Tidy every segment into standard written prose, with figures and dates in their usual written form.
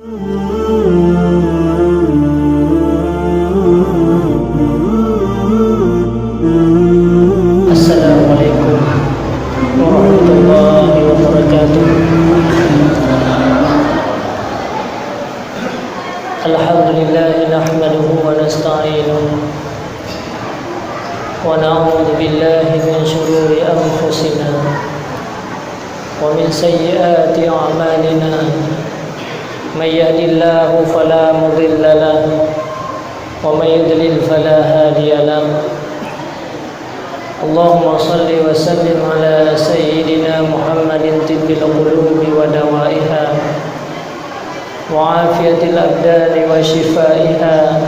Assalamualaikum warahmatullahi wabarakatuh. Alhamdulillah nahmaduhu wa nasta'inuhu wa na'udzu billahi min shururi anfusina wa min sayyiati a'malina. May yahdihillahu fala mudilla lahu wa may yudlil fala hadiya lahu. Allahumma salli wa sallim ala sayyidina Muhammadin tibbil qulubi wa dawaiha wa afiyatil abdani wa shifaiha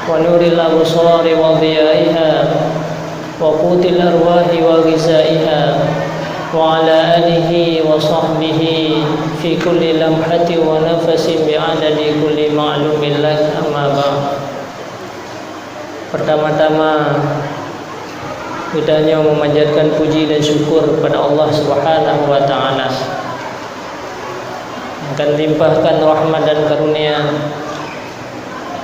wa nuril absari wa dhiyaiha wa qutil arwahi wa ghizaiha wa ala alihi wa sahbihi fi kulli lamhati wa nafasin bi'adadi kulli ma'lumin lak, amma ba'd. Pertama-tama kita hanya memanjatkan puji dan syukur kepada Allah Subhanahu wa taala, akan limpahkan rahmat dan karunia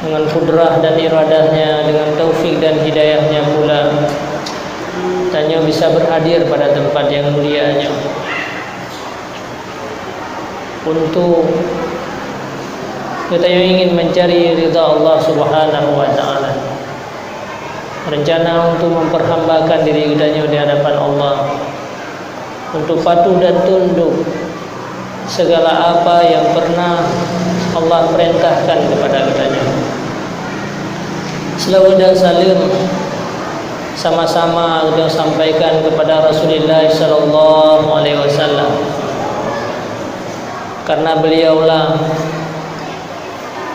dengan kudrah dan iradahnya, dengan taufik dan hidayahnya pula, hanya bisa berhadir pada tempat yang mulianya untuk kita yang ingin mencari ridha Allah Subhanahu wa taala, rencana untuk memperhambakan diri kita di hadapan Allah, untuk patuh dan tunduk segala apa yang pernah Allah perintahkan kepada kita. Selawat dan salam sama-sama kita sampaikan kepada Rasulullah sallallahu alaihi wasallam, karena beliaulah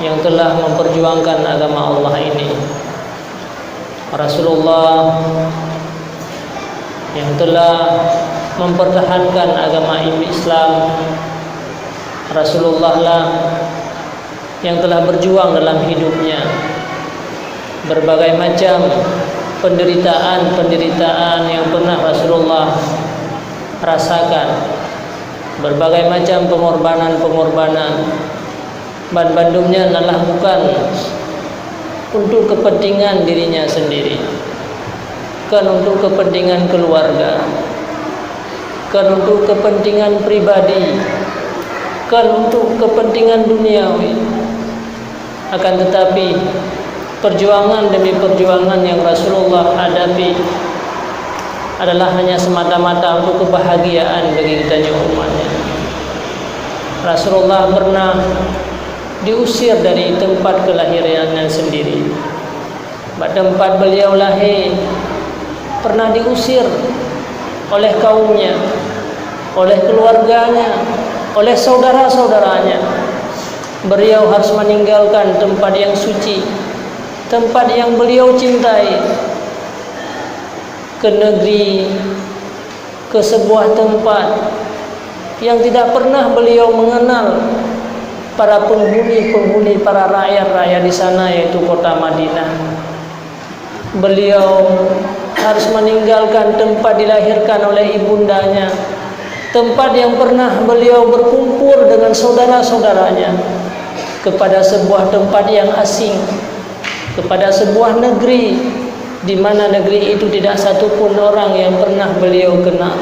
yang telah memperjuangkan agama Allah ini. Rasulullah yang telah mempertahankan agama Islam. Rasulullah lah yang telah berjuang dalam hidupnya berbagai macam penderitaan yang pernah Rasulullah rasakan, berbagai macam pengorbanan. Bandumnya adalah bukan untuk kepentingan dirinya sendiri, kan untuk kepentingan keluarga, kan untuk kepentingan pribadi, kan untuk kepentingan duniawi. Akan tetapi perjuangan demi perjuangan yang Rasulullah hadapi adalah hanya semata-mata untuk kebahagiaan bagi kita umatnya. Rasulullah pernah diusir dari tempat kelahirannya sendiri. Tempat beliau lahir pernah diusir oleh kaumnya, oleh keluarganya, oleh saudara-saudaranya. Beliau harus meninggalkan tempat yang suci, tempat yang beliau cintai, ke negeri, ke sebuah tempat yang tidak pernah beliau mengenal para penghuni, para rakyat-rakyat di sana, yaitu kota Madinah. Beliau harus meninggalkan tempat dilahirkan oleh ibundanya, tempat yang pernah beliau berkumpul dengan saudara-saudaranya, kepada sebuah tempat yang asing, kepada sebuah negeri di mana negeri itu tidak satupun orang yang pernah beliau kenal.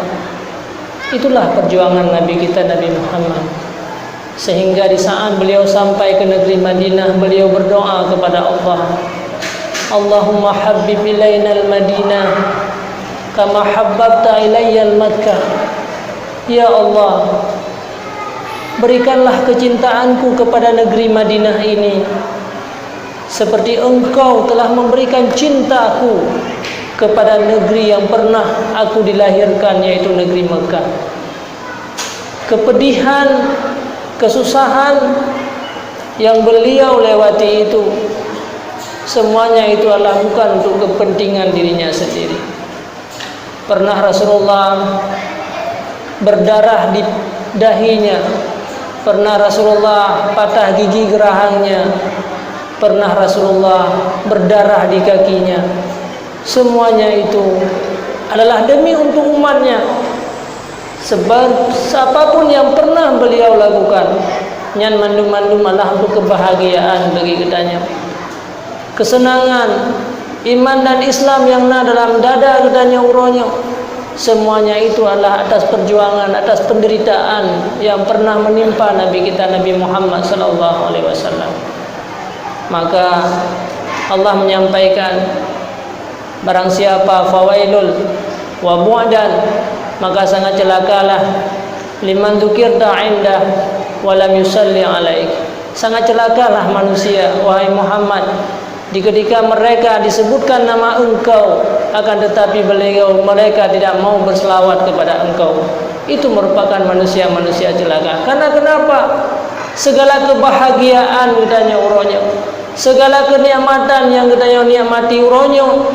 Itulah perjuangan Nabi kita, Nabi Muhammad. Sehingga di saat beliau sampai ke negeri Madinah, beliau berdoa kepada Allah, Allahumma habbib ilaina al-Madinah kama habbabta ilayya al-Makkah. Ya Allah, berikanlah kecintaanku kepada negeri Madinah ini seperti Engkau telah memberikan cintaku kepada negeri yang pernah aku dilahirkan, yaitu negeri Mekah. Kepedihan, kesusahan yang beliau lewati itu, semuanya itu adalah bukan untuk kepentingan dirinya sendiri. Pernah Rasulullah berdarah di dahinya, pernah Rasulullah patah gigi gerahangnya, pernah Rasulullah berdarah di kakinya. Semuanya itu adalah demi untuk umatnya. Sebab apapun yang pernah beliau lakukan, nyan mandum-mandum Allah untuk kebahagiaan bagi kitanya, kesenangan, iman dan Islam yang na dalam dada kitanya uronyo. Semuanya itu adalah atas perjuangan, atas penderitaan yang pernah menimpa Nabi kita Nabi Muhammad sallallahu alaihi wasallam. Maka Allah menyampaikan, barang siapa fawailul wa bu'dan, maka sangat celakalah liman dzukirta indah wa lam yusalli alaik. Sangat celakalah manusia wahai Muhammad ketika mereka disebutkan nama engkau, akan tetapi mereka tidak mau berselawat kepada engkau. Itu merupakan manusia-manusia celaka. Karena kenapa? Segala kebahagiaan kitanya uronyo, segala kenikmatan yang kitanya nikmati uronyo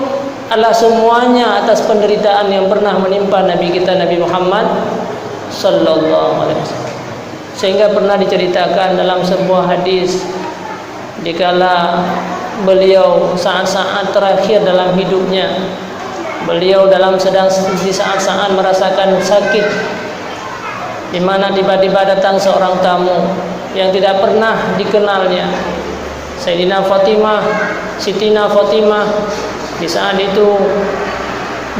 adalah semuanya atas penderitaan yang pernah menimpa Nabi kita Nabi Muhammad sallallahu alaihi wasallam. Sehingga pernah diceritakan dalam sebuah hadis, dikala beliau saat-saat terakhir dalam hidupnya, beliau sedang di saat-saat merasakan sakit, di mana tiba-tiba datang seorang tamu yang tidak pernah dikenalnya, Sayyidina Fatimah, Sitina Fatimah. Di saat itu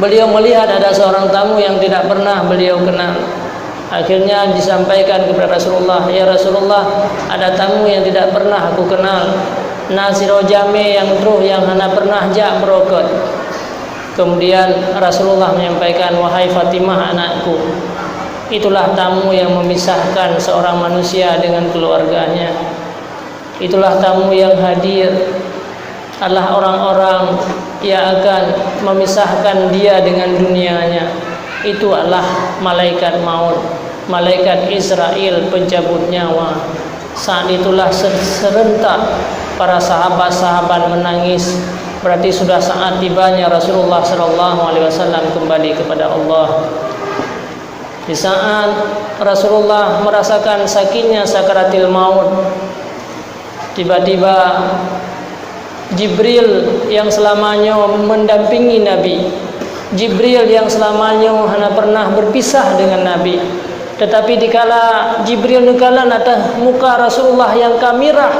beliau melihat ada seorang tamu yang tidak pernah beliau kenal. Akhirnya disampaikan kepada Rasulullah, ya Rasulullah, ada tamu yang tidak pernah aku kenal, nasiro jame yang truh yang hana pernah jak berokot. Kemudian Rasulullah menyampaikan, wahai Fatimah anakku, itulah tamu yang memisahkan seorang manusia dengan keluarganya. Itulah tamu yang hadir adalah orang-orang yang akan memisahkan dia dengan dunianya. Itu adalah malaikat maut, malaikat Israel pencabut nyawa. Saat itulah serentak para sahabat-sahabat menangis. Berarti sudah saat tibanya Rasulullah SAW kembali kepada Allah. Di saat Rasulullah merasakan sakitnya sakaratil maut, tiba-tiba Jibril yang selamanya mendampingi Nabi, Jibril yang selamanya hanya pernah berpisah dengan Nabi, tetapi dikala Jibril nekalan atas muka Rasulullah yang kamirah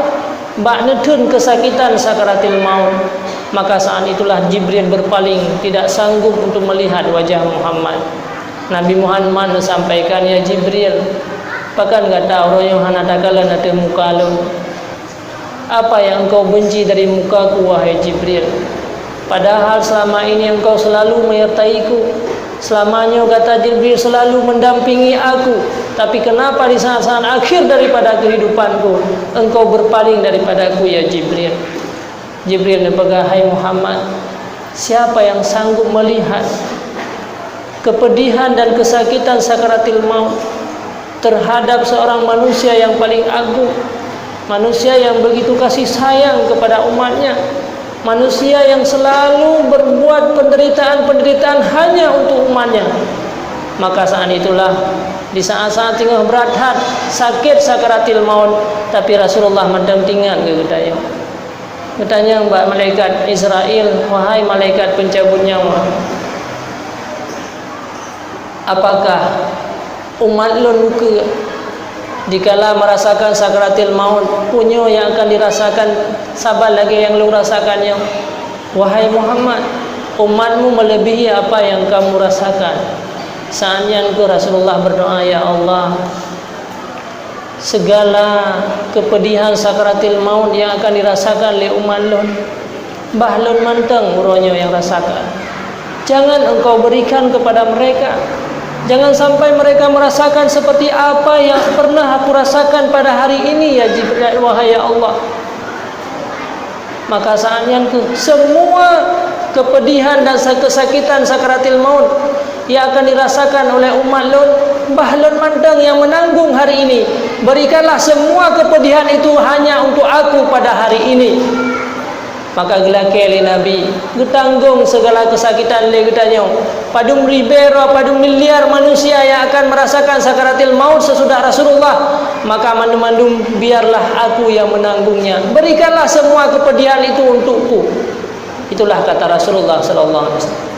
bak netun kesakitan sakaratil maut, maka saat itulah Jibril berpaling, tidak sanggup untuk melihat wajah Muhammad. Nabi Muhammad sampaikan, ya Jibril, pakan kata orang yang hana takalan atas muka lu, apa yang engkau benci dari mukaku wahai Jibril? Padahal selama ini engkau selalu menyertaiku, selamanya kata Jibril selalu mendampingi aku, tapi kenapa di saat-saat akhir daripada kehidupanku engkau berpaling daripadaku ya Jibril? Jibril berkata, hai Muhammad, siapa yang sanggup melihat kepedihan dan kesakitan sakaratil maut terhadap seorang manusia yang paling agung, manusia yang begitu kasih sayang kepada umatnya, manusia yang selalu berbuat penderitaan-penderitaan hanya untuk umatnya. Maka saat itulah, di saat-saat tengah berat hat, sakit sakaratil maut, tapi Rasulullah mendampingan ke gedaya. Bertanya mbak malaikat Israel, wahai malaikat pencabut nyawa, apakah umat lu luka dikala merasakan sakaratil maut punya yang akan dirasakan sabar lagi yang lu rasakannya? Wahai Muhammad, umatmu melebihi apa yang kamu rasakan. Saatnya engkau Rasulullah berdoa, ya Allah, segala kepedihan sakaratil maut yang akan dirasakan oleh umat lun, bahlun manteng uronyo yang rasakan, jangan engkau berikan kepada mereka. Jangan sampai mereka merasakan seperti apa yang pernah aku rasakan pada hari ini ya Jibril, wahai ya Allah. Maka saatnya semua kepedihan dan kesakitan sakaratil maut yang akan dirasakan oleh umat Lut, bahlun manteng yang menanggung hari ini, berikanlah semua kepedihan itu hanya untuk aku pada hari ini. Maka gelake Nabi getanggung segala kesakitan le getanya. Padung ribero, padung miliar manusia yang akan merasakan sakaratil maut sesudah Rasulullah, maka mandum-mandum biarlah aku yang menanggungnya. Berikanlah semua kepedihan itu untukku. Itulah kata Rasulullah sallallahu alaihi wasallam.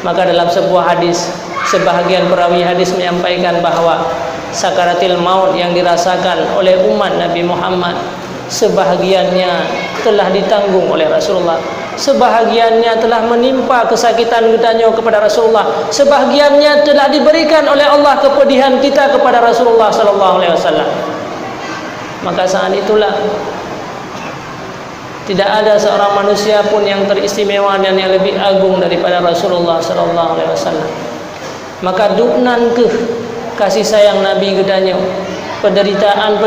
Maka dalam sebuah hadis, sebahagian perawi hadis menyampaikan bahwa sakaratil maut yang dirasakan oleh umat Nabi Muhammad, sebahagiannya telah ditanggung oleh Rasulullah, sebahagiannya telah menimpa kesakitan gedanya kepada Rasulullah, sebahagiannya telah diberikan oleh Allah kepedihan kita kepada Rasulullah sallallahu alaihi wasallam. Maka saat itulah tidak ada seorang manusia pun yang teristimewa dan yang lebih agung daripada Rasulullah sallallahu alaihi wasallam. Maka duknan ke kasih sayang Nabi gedanya, penderitaan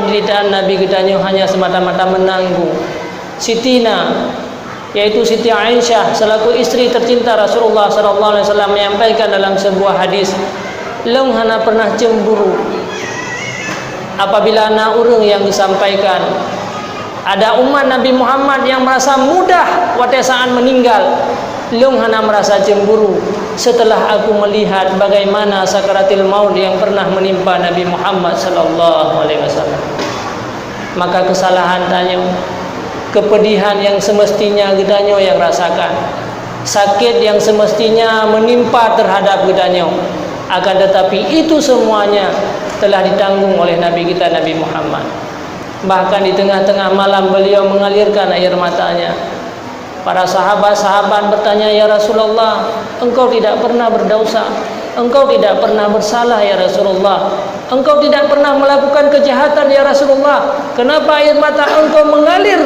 Nabi gedanya hanya semata-mata menanggung. Sitina, yaitu Siti Aisyah selaku istri tercinta Rasulullah sallallahu alaihi wasallam, menyampaikan dalam sebuah hadis, "Leung hana pernah cemburu apabila ana urang yang disampaikan ada umat Nabi Muhammad yang merasa mudah watesaan meninggal. Leung hana merasa cemburu setelah aku melihat bagaimana sakaratil maut yang pernah menimpa Nabi Muhammad sallallahu alaihi wasallam." Maka kesalahan tanya, kepedihan yang semestinya gedanya yang rasakan, sakit yang semestinya menimpa terhadap gedanya, akan tetapi itu semuanya telah ditanggung oleh Nabi kita Nabi Muhammad. Bahkan di tengah-tengah malam beliau mengalirkan air matanya. Para sahabat-sahabat bertanya, "Ya Rasulullah, engkau tidak pernah berdosa, engkau tidak pernah bersalah ya Rasulullah, engkau tidak pernah melakukan kejahatan ya Rasulullah, kenapa air mata engkau mengalir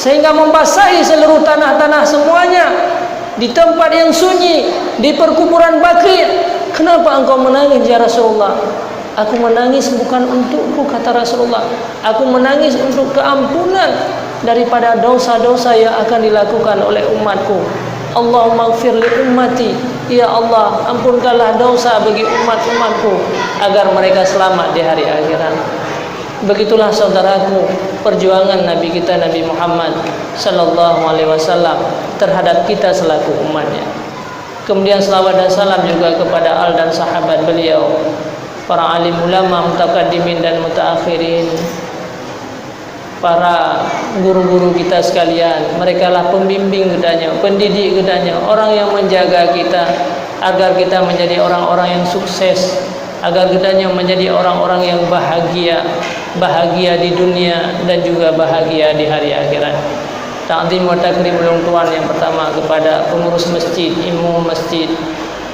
sehingga membasahi seluruh tanah-tanah semuanya di tempat yang sunyi, di perkuburan Baqi? Kenapa engkau menangis ya Rasulullah?" "Aku menangis bukan untukku," kata Rasulullah, "aku menangis untuk keampunan daripada dosa-dosa yang akan dilakukan oleh umatku. Allahumma ighfir li ummati, ya Allah, ampunkanlah dosa bagi umat-umatku agar mereka selamat di hari akhirat." Begitulah saudaraku perjuangan Nabi kita Nabi Muhammad sallallahu alaihi wasallam terhadap kita selaku umatnya. Kemudian selawat dan salam juga kepada al dan sahabat beliau, para alim ulama mutaqaddimin dan mutaakhirin, para guru-guru kita sekalian. Mereka lah pembimbing gedanya, pendidik gedanya, orang yang menjaga kita agar kita menjadi orang-orang yang sukses, agar gedanya menjadi orang-orang yang bahagia, bahagia di dunia dan juga bahagia di hari akhirat. Ta'zim wa takrim ulung tuan yang pertama kepada pengurus masjid, imam masjid,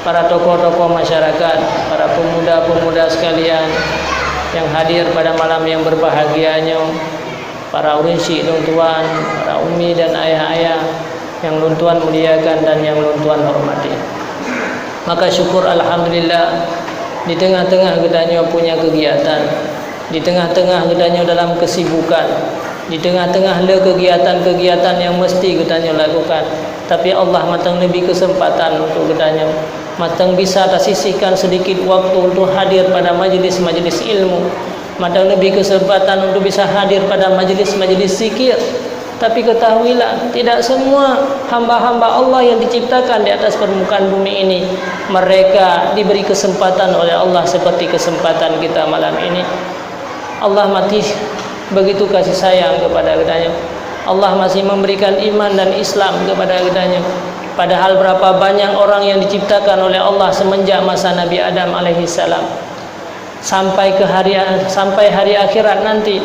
para tokoh-tokoh masyarakat, para pemuda-pemuda sekalian yang hadir pada malam yang berbahagianya, para urinsi ulung tuan, para umi dan ayah-ayah yang ulung tuan muliakan dan yang ulung tuan hormati. Maka syukur alhamdulillah, di tengah-tengah gedanya punya kegiatan, di tengah-tengah gedanya dalam kesibukan, di tengah-tengah le kegiatan-kegiatan yang mesti gedanya lakukan, tapi Allah matang lebih kesempatan untuk gedanya, matang bisa tersisihkan sedikit waktu untuk hadir pada majlis-majlis ilmu, matang lebih kesempatan untuk bisa hadir pada majlis-majlis zikir. Tapi ketahuilah, tidak semua hamba-hamba Allah yang diciptakan di atas permukaan bumi ini mereka diberi kesempatan oleh Allah seperti kesempatan kita malam ini. Allah masih begitu kasih sayang kepada gedanya. Allah masih memberikan iman dan Islam kepada gedanya. Padahal berapa banyak orang yang diciptakan oleh Allah semenjak masa Nabi Adam alaihissalam sampai hari akhirat nanti,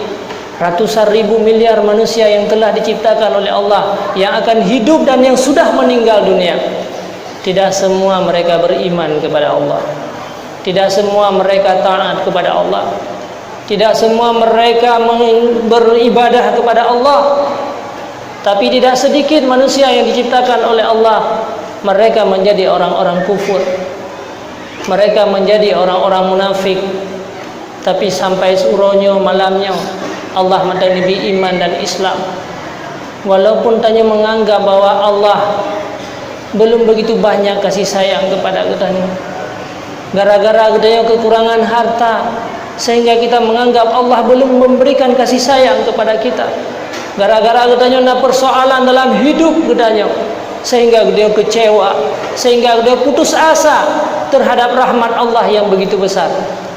ratusan ribu miliar manusia yang telah diciptakan oleh Allah yang akan hidup dan yang sudah meninggal dunia. Tidak semua mereka beriman kepada Allah, tidak semua mereka taat kepada Allah, tidak semua mereka beribadah kepada Allah. Tapi tidak sedikit manusia yang diciptakan oleh Allah, mereka menjadi orang-orang kufur, mereka menjadi orang-orang munafik. Tapi sampai suronya malamnya Allah matang lebih iman dan Islam, walaupun tanya menganggap bahwa Allah belum begitu banyak kasih sayang kepada kita, gara-gara kita kekurangan harta sehingga kita menganggap Allah belum memberikan kasih sayang kepada kita, gara-gara kita ada persoalan dalam hidup kita sehingga dia kecewa, sehingga dia putus asa terhadap rahmat Allah yang begitu besar.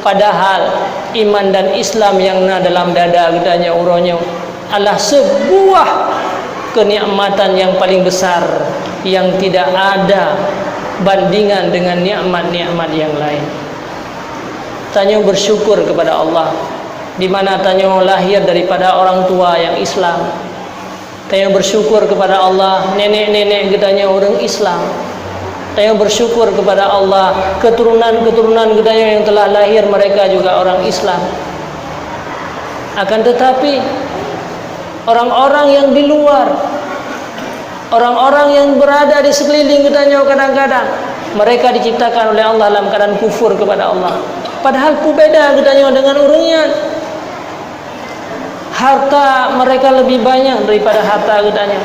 Padahal iman dan Islam yang ada dalam dada kita uronya adalah sebuah kenikmatan yang paling besar yang tidak ada bandingan dengan nikmat-nikmat yang lain. Tanyo bersyukur kepada Allah, di mana Tanyo lahir daripada orang tua yang Islam. Tanyo bersyukur kepada Allah, nenek-nenek katanya orang Islam. Tanyo bersyukur kepada Allah, keturunan-keturunan katanya yang telah lahir mereka juga orang Islam. Akan tetapi orang-orang yang di luar, orang-orang yang berada di sekeliling katanya kadang-kadang mereka diciptakan oleh Allah dalam keadaan kufur kepada Allah. Padahal beda katanya dengan orangnya. Harta mereka lebih banyak daripada harta katanya.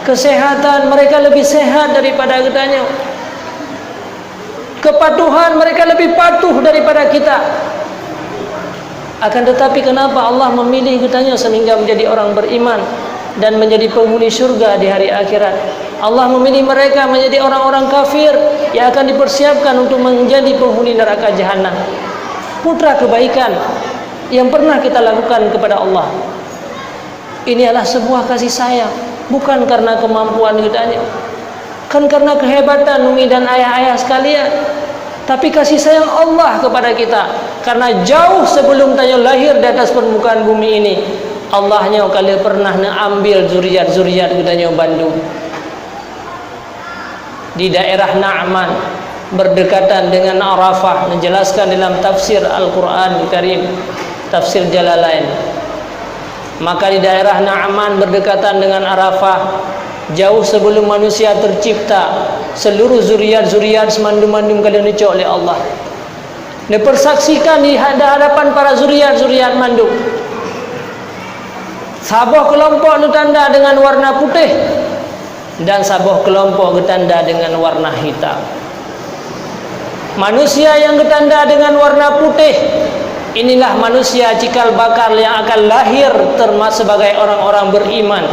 Kesehatan mereka lebih sehat daripada katanya. Kepatuhan mereka lebih patuh daripada kita. Akan tetapi kenapa Allah memilih katanya sehingga menjadi orang beriman dan menjadi penghuni syurga di hari akhirat? Allah memilih mereka menjadi orang-orang kafir yang akan dipersiapkan untuk menjadi penghuni neraka jahanam. Putra kebaikan yang pernah kita lakukan kepada Allah, ini adalah sebuah kasih sayang, bukan karena kemampuan katanya, kan karena kehebatan umi dan ayah-ayah sekalian, tapi kasih sayang Allah kepada kita. Karena jauh sebelum Tanyo lahir di atas permukaan bumi ini, Allahnya kali pernah ambil zuriat-zuriat katanya Bandung di daerah Na'man berdekatan dengan Arafah. Menjelaskan dalam tafsir Al-Quran Karim, tafsir Jalalain, maka di daerah Na'man berdekatan dengan Arafah, jauh sebelum manusia tercipta, seluruh zuriat-zuriat semandum-mandum kalian dicok oleh Allah, dipersaksikan di hadapan para zuriat-zuriat mandum. Sabuh kelompok ditanda dengan warna putih dan sabuh kelompok ditanda dengan warna hitam. Manusia yang ditanda dengan warna putih, inilah manusia cikal bakal yang akan lahir termasuk sebagai orang-orang beriman.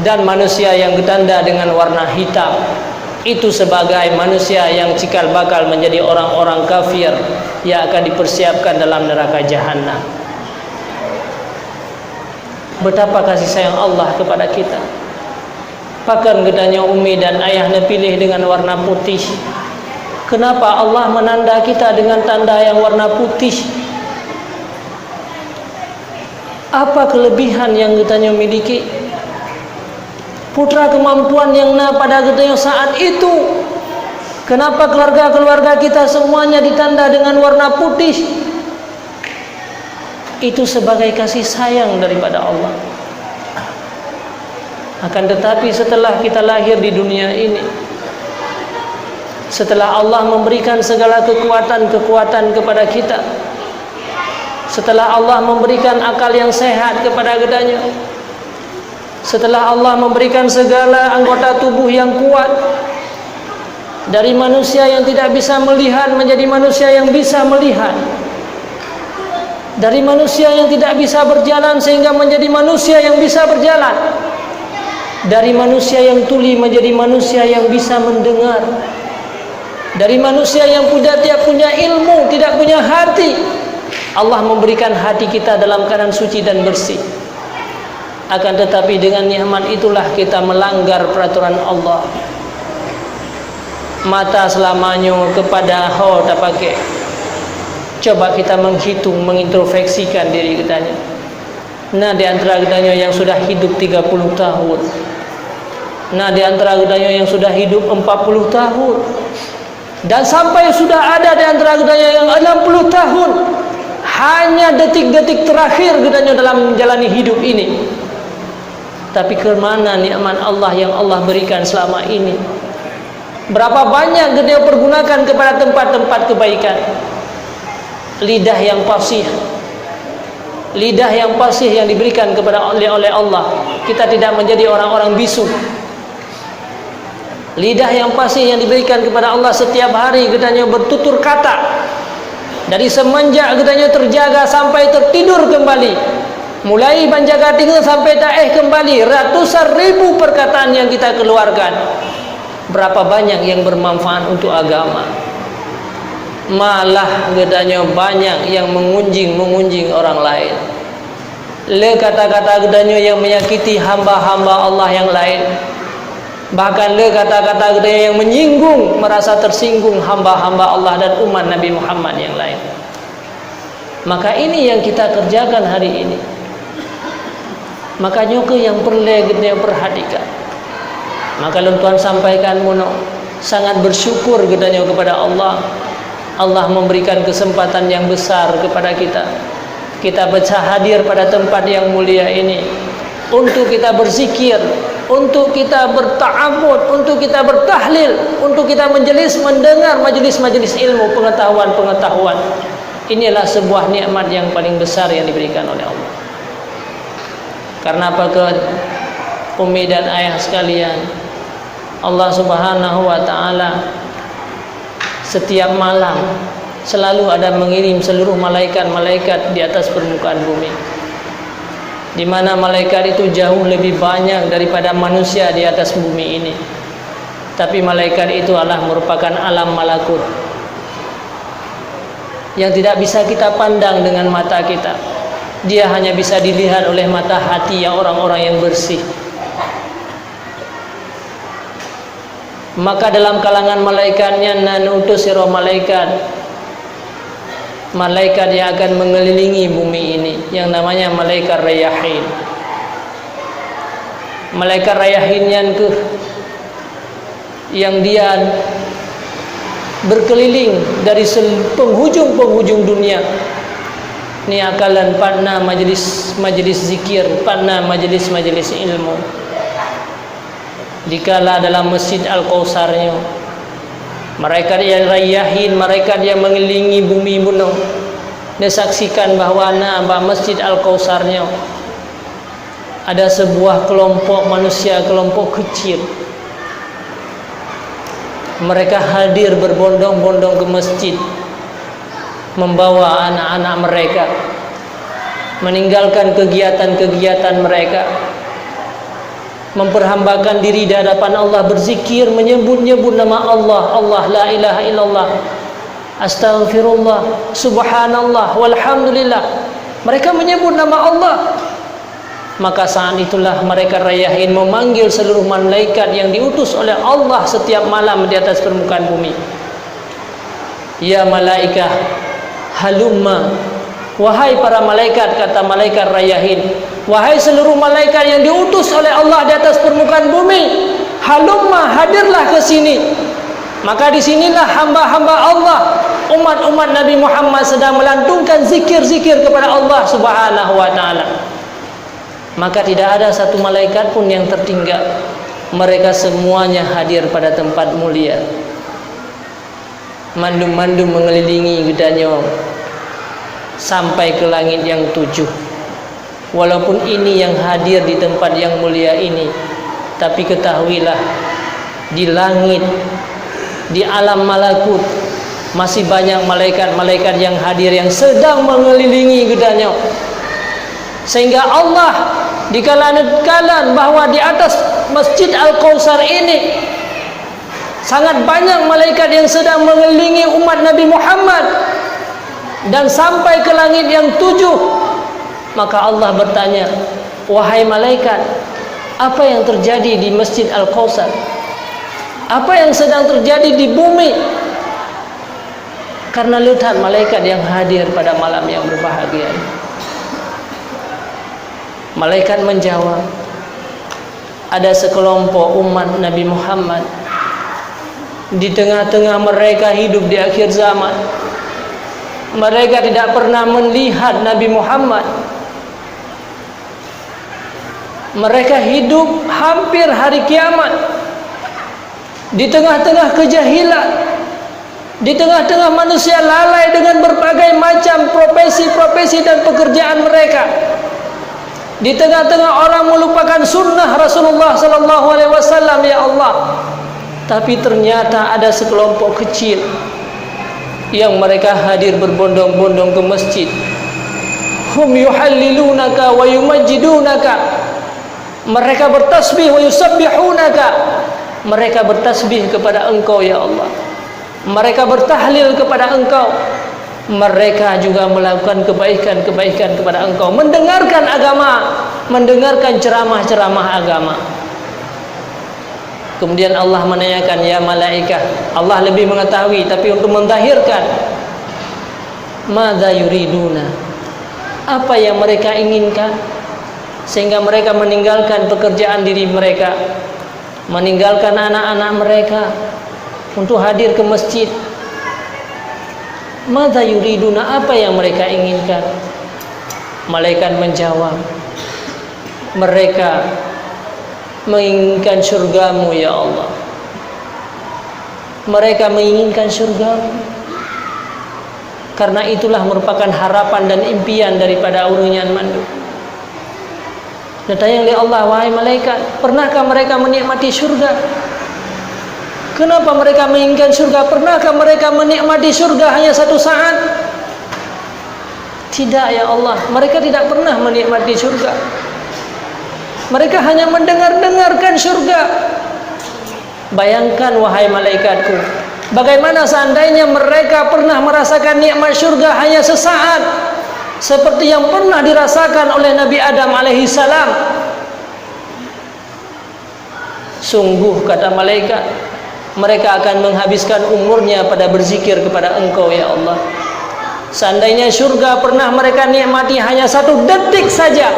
Dan manusia yang ditanda dengan warna hitam, itu sebagai manusia yang cikal bakal menjadi orang-orang kafir yang akan dipersiapkan dalam neraka jahanam. Betapa kasih sayang Allah kepada kita. Bahkan katanya umi dan ayahnya pilih dengan warna putih. Kenapa Allah menanda kita dengan tanda yang warna putih? Apa kelebihan yang katanya miliki? Putra kemampuan yang pada katanya saat itu. Kenapa keluarga-keluarga kita semuanya ditanda dengan warna putih? Itu sebagai kasih sayang daripada Allah. Akan tetapi setelah kita lahir di dunia ini, setelah Allah memberikan segala kekuatan-kekuatan kepada kita, setelah Allah memberikan akal yang sehat kepada kitanya, setelah Allah memberikan segala anggota tubuh yang kuat, dari manusia yang tidak bisa melihat menjadi manusia yang bisa melihat, dari manusia yang tidak bisa berjalan sehingga menjadi manusia yang bisa berjalan, dari manusia yang tuli menjadi manusia yang bisa mendengar, dari manusia yang tidak punya ilmu, tidak punya hati, Allah memberikan hati kita dalam keadaan suci dan bersih. Akan tetapi dengan nikmat itulah kita melanggar peraturan Allah. Mata selamanya kepada hal tak pakai. Coba kita menghitung, mengintrospeksikan diri kitanya. Nah, di antara kitanya yang sudah hidup 30 tahun. Nah, di antara kitanya yang sudah hidup 40 tahun. Dan sampai sudah ada di antara kitanya yang 60 tahun. Hanya detik-detik terakhir kitanya dalam menjalani hidup ini. Tapi kemana nikmat Allah yang Allah berikan selama ini? Berapa banyak kita pergunakan kepada tempat-tempat kebaikan? Lidah yang fasih, lidah yang fasih yang diberikan kepada oleh Allah. Kita tidak menjadi orang-orang bisu. Lidah yang fasih yang diberikan kepada Allah setiap hari katanya bertutur kata. Dari semenjak katanya terjaga sampai tertidur kembali, mulai menjaga tinggal sampai taih kembali, ratusan ribu perkataan yang kita keluarkan. Berapa banyak yang bermanfaat untuk agama? Malah katanya banyak yang mengunjing orang lain. Le kata-kata katanya yang menyakiti hamba-hamba Allah yang lain. Bahkan le kata-kata katanya yang menyinggung, merasa tersinggung hamba-hamba Allah dan umat Nabi Muhammad yang lain. Maka ini yang kita kerjakan hari ini. Maka nyoke yang perlu kita perhatikan. Maka Tuhan sampaikan muno sangat bersyukur katanya kepada Allah. Allah memberikan kesempatan yang besar kepada kita. Kita bisa hadir pada tempat yang mulia ini untuk kita berzikir, untuk kita berta'abbud, untuk kita bertahlil, untuk kita mendengar majelis-majelis ilmu, pengetahuan-pengetahuan. Inilah sebuah nikmat yang paling besar yang diberikan oleh Allah. Karena apa ke Umi dan ayah sekalian, Allah Subhanahu wa taala setiap malam selalu ada mengirim seluruh malaikat-malaikat di atas permukaan bumi, di mana malaikat itu jauh lebih banyak daripada manusia di atas bumi ini. Tapi malaikat itu adalah merupakan alam malakut yang tidak bisa kita pandang dengan mata kita. Dia hanya bisa dilihat oleh mata hati yang orang-orang yang bersih. Maka dalam kalangan malaikatnya nanutus sira malaikat yang akan mengelilingi bumi ini yang namanya malaikat Rayahin. Malaikat Rayahin yang dia berkeliling dari penghujung-penghujung dunia. Ini akalan partna majelis zikir, partna majelis ilmu. Dikala dalam Masjid Al-Kausarnya, malaikat yang Rayahin, malaikat yang mengelilingi bumi bunuh, dia saksikan bahawa Masjid Al-Kausarnya ada sebuah kelompok manusia, kelompok kecil. Mereka hadir berbondong-bondong ke masjid, membawa anak-anak mereka, meninggalkan kegiatan-kegiatan mereka, memperhambakan diri di hadapan Allah, berzikir, menyebut-nyebut nama Allah. Allah, la ilaha illallah, astaghfirullah, subhanallah, walhamdulillah. Mereka menyebut nama Allah. Maka saat itulah mereka Rayahin memanggil seluruh malaikat yang diutus oleh Allah setiap malam di atas permukaan bumi. Ya malaikah, halumma. Wahai para malaikat, kata malaikat Rayahin, wahai seluruh malaikat yang diutus oleh Allah di atas permukaan bumi, halumma, hadirlah ke sini. Maka di sinilah hamba-hamba Allah, umat-umat Nabi Muhammad sedang melantunkan zikir-zikir kepada Allah Subhanahu wa taala. Maka tidak ada satu malaikat pun yang tertinggal. Mereka semuanya hadir pada tempat mulia. Mandum-mandum mengelilingi gedanya sampai ke langit yang 7. Walaupun ini yang hadir di tempat yang mulia ini, tapi ketahuilah di langit, di alam malakut masih banyak malaikat-malaikat yang hadir yang sedang mengelilingi gedanya. Sehingga Allah dikalan bahwa di atas Masjid Al-Kausar ini sangat banyak malaikat yang sedang mengelilingi umat Nabi Muhammad, dan sampai ke langit yang 7. Maka Allah bertanya, wahai malaikat, apa yang terjadi di Masjid Al-Kausar? Apa yang sedang terjadi di bumi? Karena lihat malaikat yang hadir pada malam yang berbahagia. Malaikat menjawab, ada sekelompok umat Nabi Muhammad, di tengah-tengah mereka hidup di akhir zaman. Mereka tidak pernah melihat Nabi Muhammad. Mereka hidup hampir hari kiamat, di tengah-tengah kejahilan, di tengah-tengah manusia lalai dengan berbagai macam profesi-profesi dan pekerjaan mereka, di tengah-tengah orang melupakan sunnah Rasulullah sallallahu alaihi wasallam. Ya Allah, tapi ternyata ada sekelompok kecil yang mereka hadir berbondong-bondong ke masjid. Hum yuhallilunaka wa yumajjidunaka. Mereka bertasbih wa yusabbihunaka. Mereka bertasbih kepada Engkau ya Allah. Mereka bertahlil kepada Engkau. Mereka juga melakukan kebaikan-kebaikan kepada Engkau, mendengarkan agama, mendengarkan ceramah-ceramah agama. Kemudian Allah menanyakan, ya malaikat, Allah lebih mengetahui, tapi untuk menzahirkan, Madza yuriduna? Apa yang mereka inginkan sehingga mereka meninggalkan pekerjaan diri mereka, meninggalkan anak-anak mereka untuk hadir ke masjid? Madza yuriduna? Apa yang mereka inginkan? Malaikat menjawab, mereka menginginkan syurgamu ya Allah. Mereka menginginkan syurgamu. Karena itulah merupakan harapan dan impian daripada urunyan mandu. Datang oleh Allah, wahai malaikat, pernahkah mereka menikmati syurga? Kenapa mereka menginginkan syurga? Pernahkah mereka menikmati syurga hanya satu saat? Tidak ya Allah, mereka tidak pernah menikmati syurga. Mereka hanya mendengar-dengarkan syurga. Bayangkan wahai malaikatku, bagaimana seandainya mereka pernah merasakan nikmat syurga hanya sesaat, seperti yang pernah dirasakan oleh Nabi Adam alaihi salam. Sungguh kata malaikat, mereka akan menghabiskan umurnya pada berzikir kepada Engkau ya Allah. Seandainya syurga pernah mereka nikmati hanya satu detik saja,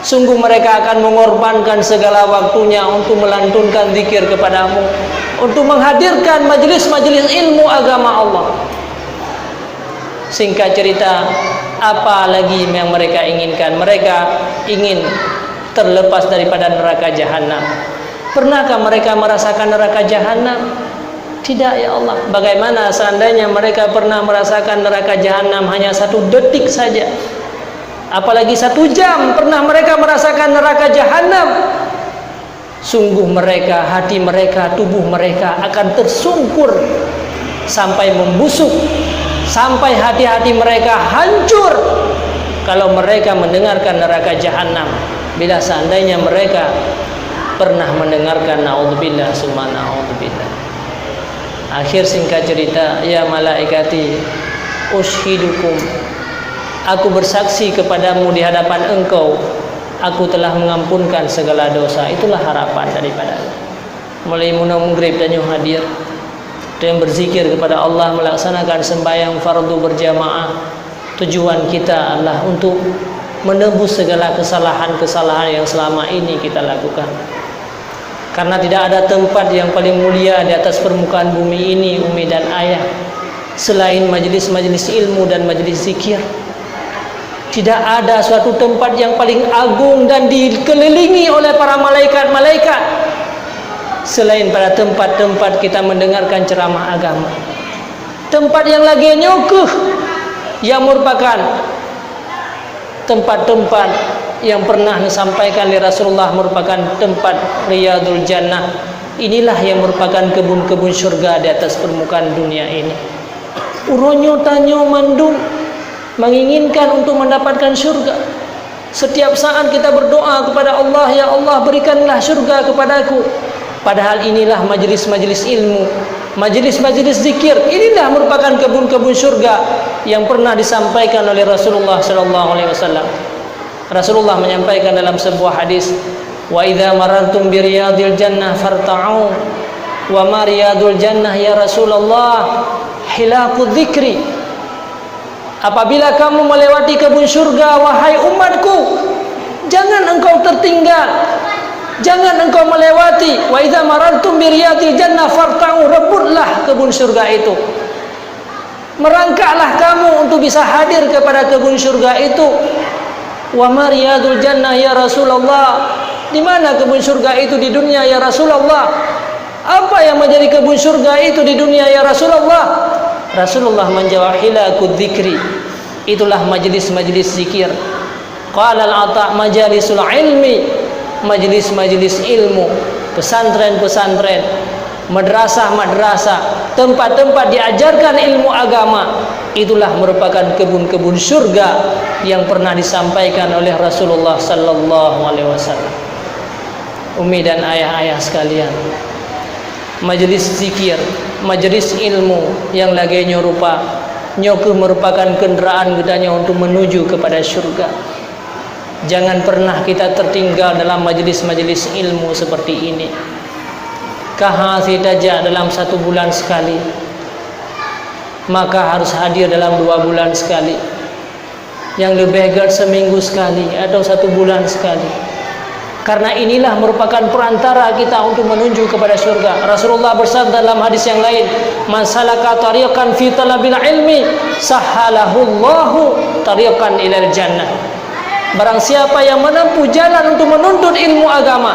sungguh mereka akan mengorbankan segala waktunya untuk melantunkan zikir kepadamu, untuk menghadirkan majelis-majelis ilmu agama Allah. Singkat cerita, apa lagi yang mereka inginkan? Mereka ingin terlepas daripada neraka jahanam. Pernahkah mereka merasakan neraka jahanam? Tidak ya Allah. Bagaimana seandainya mereka pernah merasakan neraka jahanam hanya satu detik saja, apalagi 1 jam pernah mereka merasakan neraka jahanam, sungguh mereka, hati mereka, tubuh mereka akan tersungkur sampai membusuk, sampai hati-hati mereka hancur kalau mereka mendengarkan neraka jahanam. Bila seandainya mereka pernah mendengarkan, naudzubillah summa naudzubillah. Akhir singkat cerita, ya malaikati ushidukum, aku bersaksi kepadamu di hadapan engkau, aku telah mengampunkan segala dosa. Itulah harapan daripada mulai munam-mungrib dan yang hadir dan berzikir kepada Allah, melaksanakan sembahyang fardu berjamaah. Tujuan kita adalah untuk menebus segala kesalahan-kesalahan yang selama ini kita lakukan. Karena tidak ada tempat yang paling mulia di atas permukaan bumi ini, Umi dan Ayah, selain majlis-majlis ilmu dan majlis zikir. Tidak ada suatu tempat yang paling agung dan dikelilingi oleh para malaikat-malaikat selain pada tempat-tempat kita mendengarkan ceramah agama. Tempat yang lagi nyukuh, yang merupakan tempat-tempat yang pernah disampaikan oleh Rasulullah merupakan tempat Riyadul Jannah. Inilah yang merupakan kebun-kebun syurga di atas permukaan dunia ini. Uronyo tanyo mandum menginginkan untuk mendapatkan syurga. Setiap saat kita berdoa kepada Allah, ya Allah berikanlah syurga kepadaku. Padahal inilah majlis-majlis ilmu, majlis-majlis zikir. Inilah merupakan kebun-kebun syurga yang pernah disampaikan oleh Rasulullah SAW. Rasulullah menyampaikan dalam sebuah hadis, wa idza marartum bi riyadil jannah farta'u, wa ma riyadul jannah ya Rasulullah, hilaqud dzikri. Apabila kamu melewati kebun syurga wahai umatku, jangan engkau tertinggal, jangan engkau melewati. Wa idza marartum bi riyadil jannah farta'u, rebutlah kebun syurga itu, merangkaklah kamu untuk bisa hadir kepada kebun syurga itu. Wa ma riyadul jannah ya Rasulullah, di mana kebun syurga itu di dunia ya Rasulullah? Apa yang menjadi kebun syurga itu di dunia ya Rasulullah? Rasulullah menjawab, hilaqud dzikri, itulah majlis-majlis zikir. Qala al-ata majalisul ilmi, majlis-majlis ilmu, pesantren-pesantren, madrasah-madrasah, tempat-tempat diajarkan ilmu agama. Itulah merupakan kebun-kebun syurga yang pernah disampaikan oleh Rasulullah sallallahu alaihi wasallam. Umi dan ayah-ayah sekalian, majelis zikir, majelis ilmu yang lagi nyorupa nyokuh merupakan kendaraan gedanya untuk menuju kepada syurga. Jangan pernah kita tertinggal dalam majelis-majelis ilmu seperti ini. Kahasi daja dalam 1 bulan sekali, maka harus hadir dalam 2 bulan sekali, yang lebih baik seminggu sekali atau 1 bulan sekali. Karena inilah merupakan perantara kita untuk menuju kepada surga. Rasulullah bersabda dalam hadis yang lain, "Man salaka tariqan fi talabil ilmi, sahhalahullahu tariqan ilal jannah." Barang siapa yang menempuh jalan untuk menuntut ilmu agama,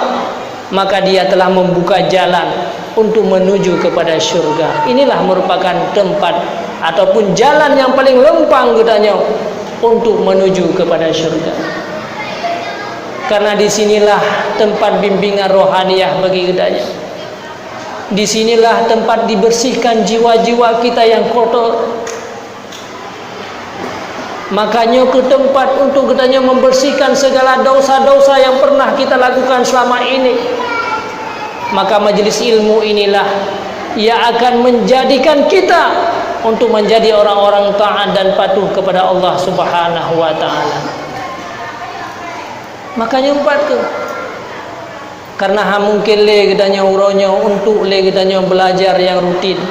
maka dia telah membuka jalan untuk menuju kepada surga. Inilah merupakan tempat ataupun jalan yang paling lempang katanya untuk menuju kepada surga. Karena disinilah tempat bimbingan rohaniah bagi kita. Disinilah tempat dibersihkan jiwa-jiwa kita yang kotor. Makanya ke tempat untuk kita membersihkan segala dosa-dosa yang pernah kita lakukan selama ini. Maka majelis ilmu inilah yang akan menjadikan kita untuk menjadi orang-orang taat dan patuh kepada Allah Subhanahu wa taala. Makanya empat ke. Karena mungkin le kitanya uronyo untuk le kitanya belajar yang rutin.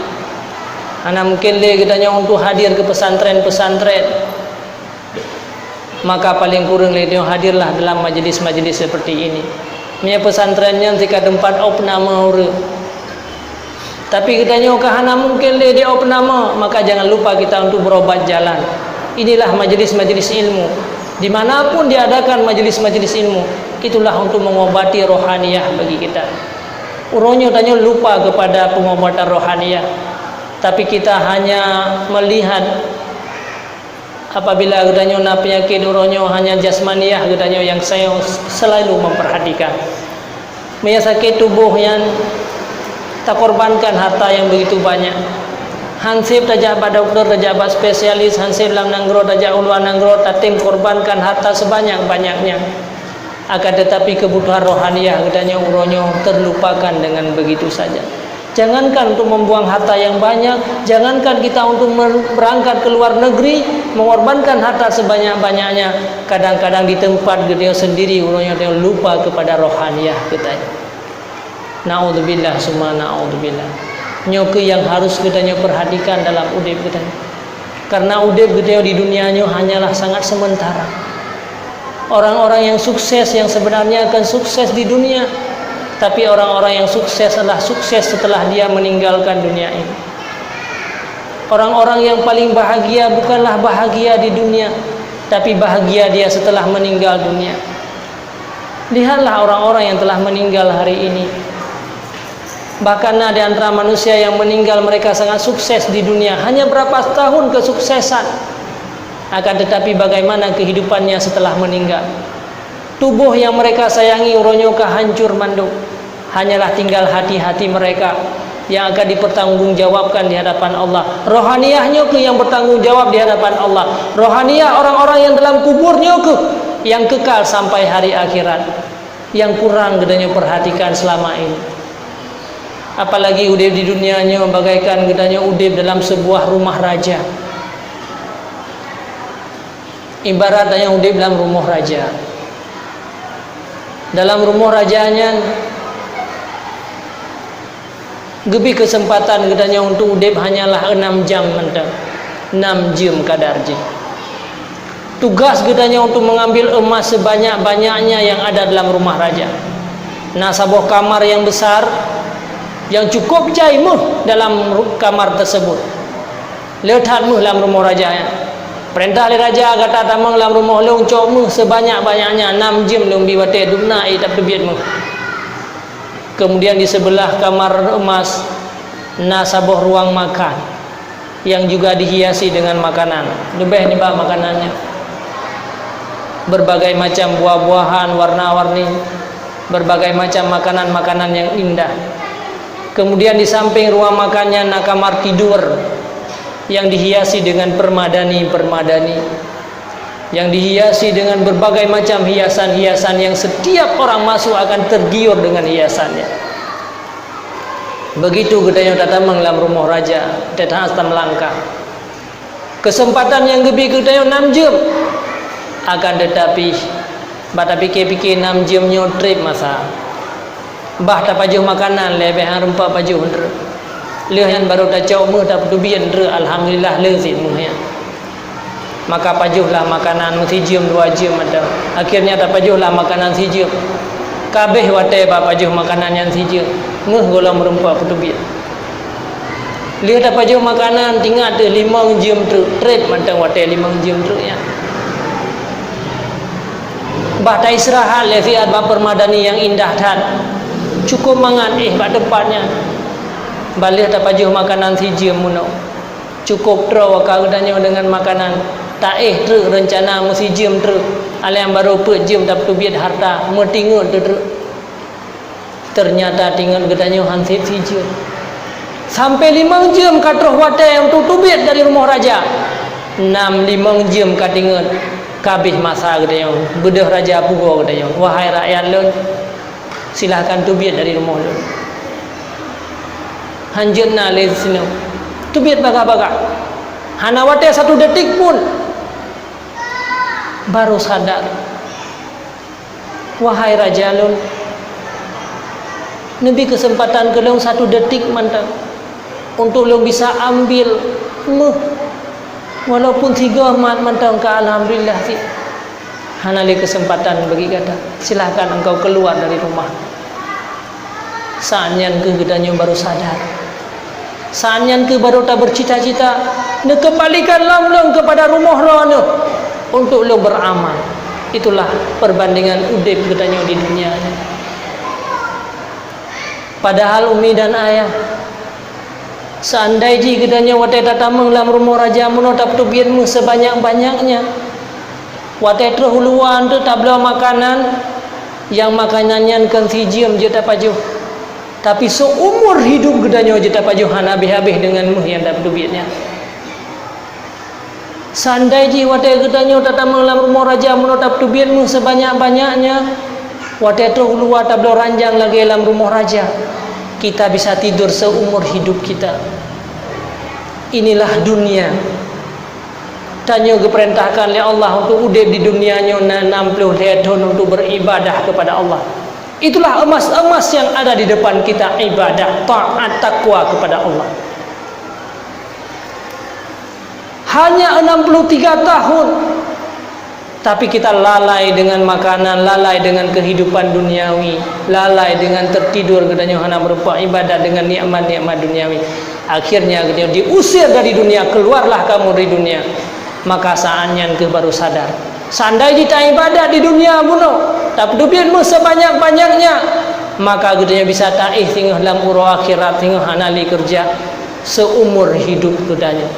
Ana mungkin le kitanya untuk hadir ke pesantren-pesantren. Maka paling kurang le dia hadirlah dalam majlis-majlis seperti ini. Punya pesantrennya jika tempat opname ure. Tapi kitanya kahana mungkin le dia opname, maka jangan lupa kita untuk berobat jalan. Inilah majlis-majlis ilmu. Dimanapun diadakan majlis-majlis ilmu, itulah untuk mengobati rohaniah bagi kita. Uronyo tanya lupa kepada pengobatan rohaniah, tapi kita hanya melihat apabila katanya na penyakit uronyo hanya jasmaniah katanya yang saya selalu memperhatikan. Punya sakit tubuh yang tak korbankan harta yang begitu banyak. Hansip tajabat dokter, tajabat spesialis, hansip dalam nanggro, tajak uluan nanggro, tatim korbankan harta sebanyak-banyaknya. Akan tetapi kebutuhan rohaniah katanya uronyo terlupakan dengan begitu saja. Jangankan untuk membuang harta yang banyak, jangankan kita untuk berangkat ke luar negeri, mengorbankan harta sebanyak-banyaknya. Kadang-kadang di tempat kita sendiri uronyo lupa kepada rohaniah katanya. Naudzubillah summa naudzubillah. Nyoke yang harus kita perhatikan dalam udip kita. Karena udip kita di dunianya hanyalah sangat sementara. Orang-orang yang sukses yang sebenarnya akan sukses di dunia, tapi orang-orang yang sukses adalah sukses setelah dia meninggalkan dunia ini. Orang-orang yang paling bahagia bukanlah bahagia di dunia, tapi bahagia dia setelah meninggal dunia. Lihatlah orang-orang yang telah meninggal hari ini. Bahkan ada antara manusia yang meninggal mereka sangat sukses di dunia, hanya berapa tahun kesuksesan. Akan tetapi bagaimana kehidupannya setelah meninggal? Tubuh yang mereka sayangi uronyoka hancur manduk. Hanyalah tinggal hati-hati mereka yang akan dipertanggungjawabkan di hadapan Allah. Rohaniahnya ke yang bertanggung jawab di hadapan Allah. Rohaniah orang-orang yang dalam kuburnya ke yang kekal sampai hari akhirat. Yang kurang gedanya perhatikan selama ini. Apalagi udip di dunianya bagaikan gedanya udip dalam sebuah rumah raja. Ibaratnya udip dalam rumah raja. Dalam rumah rajanya gebi kesempatan gedanya untuk udip hanyalah 6 jam mentang. 6 jam kadarnya. Tugas gedanya untuk mengambil emas sebanyak-banyaknya yang ada dalam rumah raja. Nah, sebuah kamar yang besar yang cukup jaimuh dalam kamar tersebut. Letakmu dalam rumah raja ya. Perintah le raja kata tamang dalam rumah leung cokmu sebanyak-banyaknya 6 jam leung biwate dumna tak tebiatmu. Kemudian di sebelah kamar emas nasaboh ruang makan yang juga dihiasi dengan makanan. Lebih ni bah makanannya. Berbagai macam buah-buahan warna-warni, berbagai macam makanan-makanan yang indah. Kemudian di samping ruang makannya nak kamar tidur yang dihiasi dengan permadani-permadani, yang dihiasi dengan berbagai macam hiasan-hiasan yang setiap orang masuk akan tergiur dengan hiasannya. Begitu gedanya datang dalam rumah raja, datang asam langkah. Kesempatan yang lebih gedanya 6 jam. Akan tetapi bata pikir-pikir 6 jam nyotrip masa. Bah tak pajuh makanan lebih rempah pajuh. Lehan baru dah jauh meh dah berdubian re alhamdulillah le zin meh ya. Maka pajuhlah makanan mesti jam 2 jam ada. Akhirnya tak pajuhlah makanan si jam. Kabeh wate ba pajuh makanan yang si jam. Ngeh golang merempa berdubian. Lihat dah pajuh makanan tinggal tu 5 jam trip mantang wate 5 jam tu ya. Bah tak istirahat lefiat ba permadani yang indah tan. Cukup mangan bak depannya. Balik dah pajuh makanan si jam muno. Cukup tro kadanya dengan makanan. Tak truk rencana mesti jam truk. Ale yang baru per jam dah berdubian harta metingun tu truk. Ternyata tinggal kadanya hansip si jam. Sampai 5 jam katroh wate yang tutubit dari rumah raja. 5 jam katingan kabih masa katanya. Bedah raja pugo katanya. Wahai rakyat lun, silahkan tubit dari rumah lun. Hanjurna le sini. Tubit baga-baga. Hana wate 1 detik pun baru sadar. Wahai raja lun, nabi kesempatan ke long 1 detik mantap. Untuk lo bisa ambil walaupun 3 mat mantang ke alhamdulillah sih. Hanali kesempatan bagi kata silahkan engkau keluar dari rumah. Saatnya ke gedanya baru sadar. Saatnya ke baru tak bercita-cita nak kembalikan lam kepada rumah lo untuk lo beramal. Itulah perbandingan udip gedanya di dunia. Padahal umi dan ayah seandai ji gedanya watai tatameng dalam rumah raja muno tak tubian mu sebanyak-banyaknya. Watai terhuluan tu tabla makanan yang makanannya kan sijim je tak pajuh. Tapi seumur hidup gedanya je tak pajuh han habis-habis dengan mu yang tak tubiannya. Seandai ji watai gedanya tatameng dalam rumah raja muno tak tubian mu sebanyak-banyaknya. Watai terhuluan tabla ranjang lagi dalam rumah raja. Kita bisa tidur seumur hidup kita. Inilah dunia. Tanya diperintahkan oleh Allah untuk udip di dunianya 60 tahun untuk beribadah kepada Allah. Itulah emas-emas yang ada di depan kita, ibadah, taat, takwa kepada Allah. Hanya 63 tahun tapi kita lalai dengan makanan, lalai dengan kehidupan duniawi, lalai dengan tertidur katanya hana berupa ibadat dengan nikmat-nikmat duniawi. Akhirnya katanya diusir dari dunia, keluarlah kamu dari dunia. Maka saatnya ke baru sadar. Sandai kita ibadat di dunia bunuh, tapi duitmu sebanyak-banyaknya, maka katanya bisa taih tinggal dalam urut akhirat, tinggal hanali kerja seumur hidup katanya.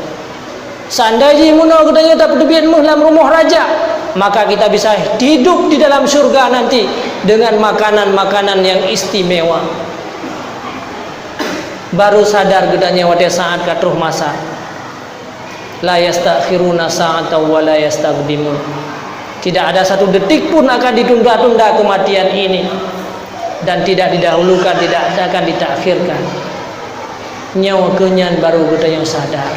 Sandai muno katanya tapi duitmu dalam rumah raja, maka kita bisa hidup di dalam surga nanti dengan makanan-makanan yang istimewa. Baru sadar gedanya pada saat katruh masa. La yastakhiruna sa'atan wa la yastaqdimun. Tidak ada 1 detik pun akan ditunda-tunda kematian ini, dan tidak didahulukan, tidak akan ditakhirkan. Nyawa kenyan baru gedanya sadar.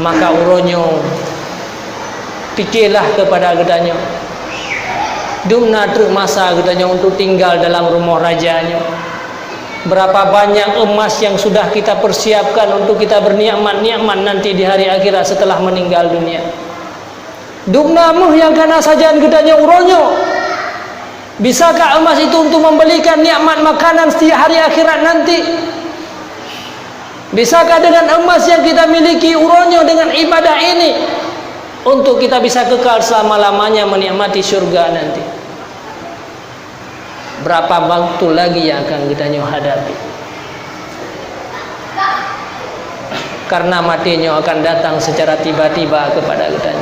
Maka uronyo fikirlah kepada gedanya. Dumna truk masa gedanya untuk tinggal dalam rumah rajanya. Berapa banyak emas yang sudah kita persiapkan untuk kita bernikmat-nikmat nanti di hari akhirat setelah meninggal dunia. Dumna muh yang kana saja gedanya uronyo. Bisakah emas itu untuk membelikan nikmat makanan di hari akhirat nanti? Bisakah dengan emas yang kita miliki uronyo dengan ibadah ini untuk kita bisa kekal selama-lamanya menikmati surga nanti? Berapa waktu lagi yang akan kita hadapi? Karena matinya akan datang secara tiba-tiba kepada kita.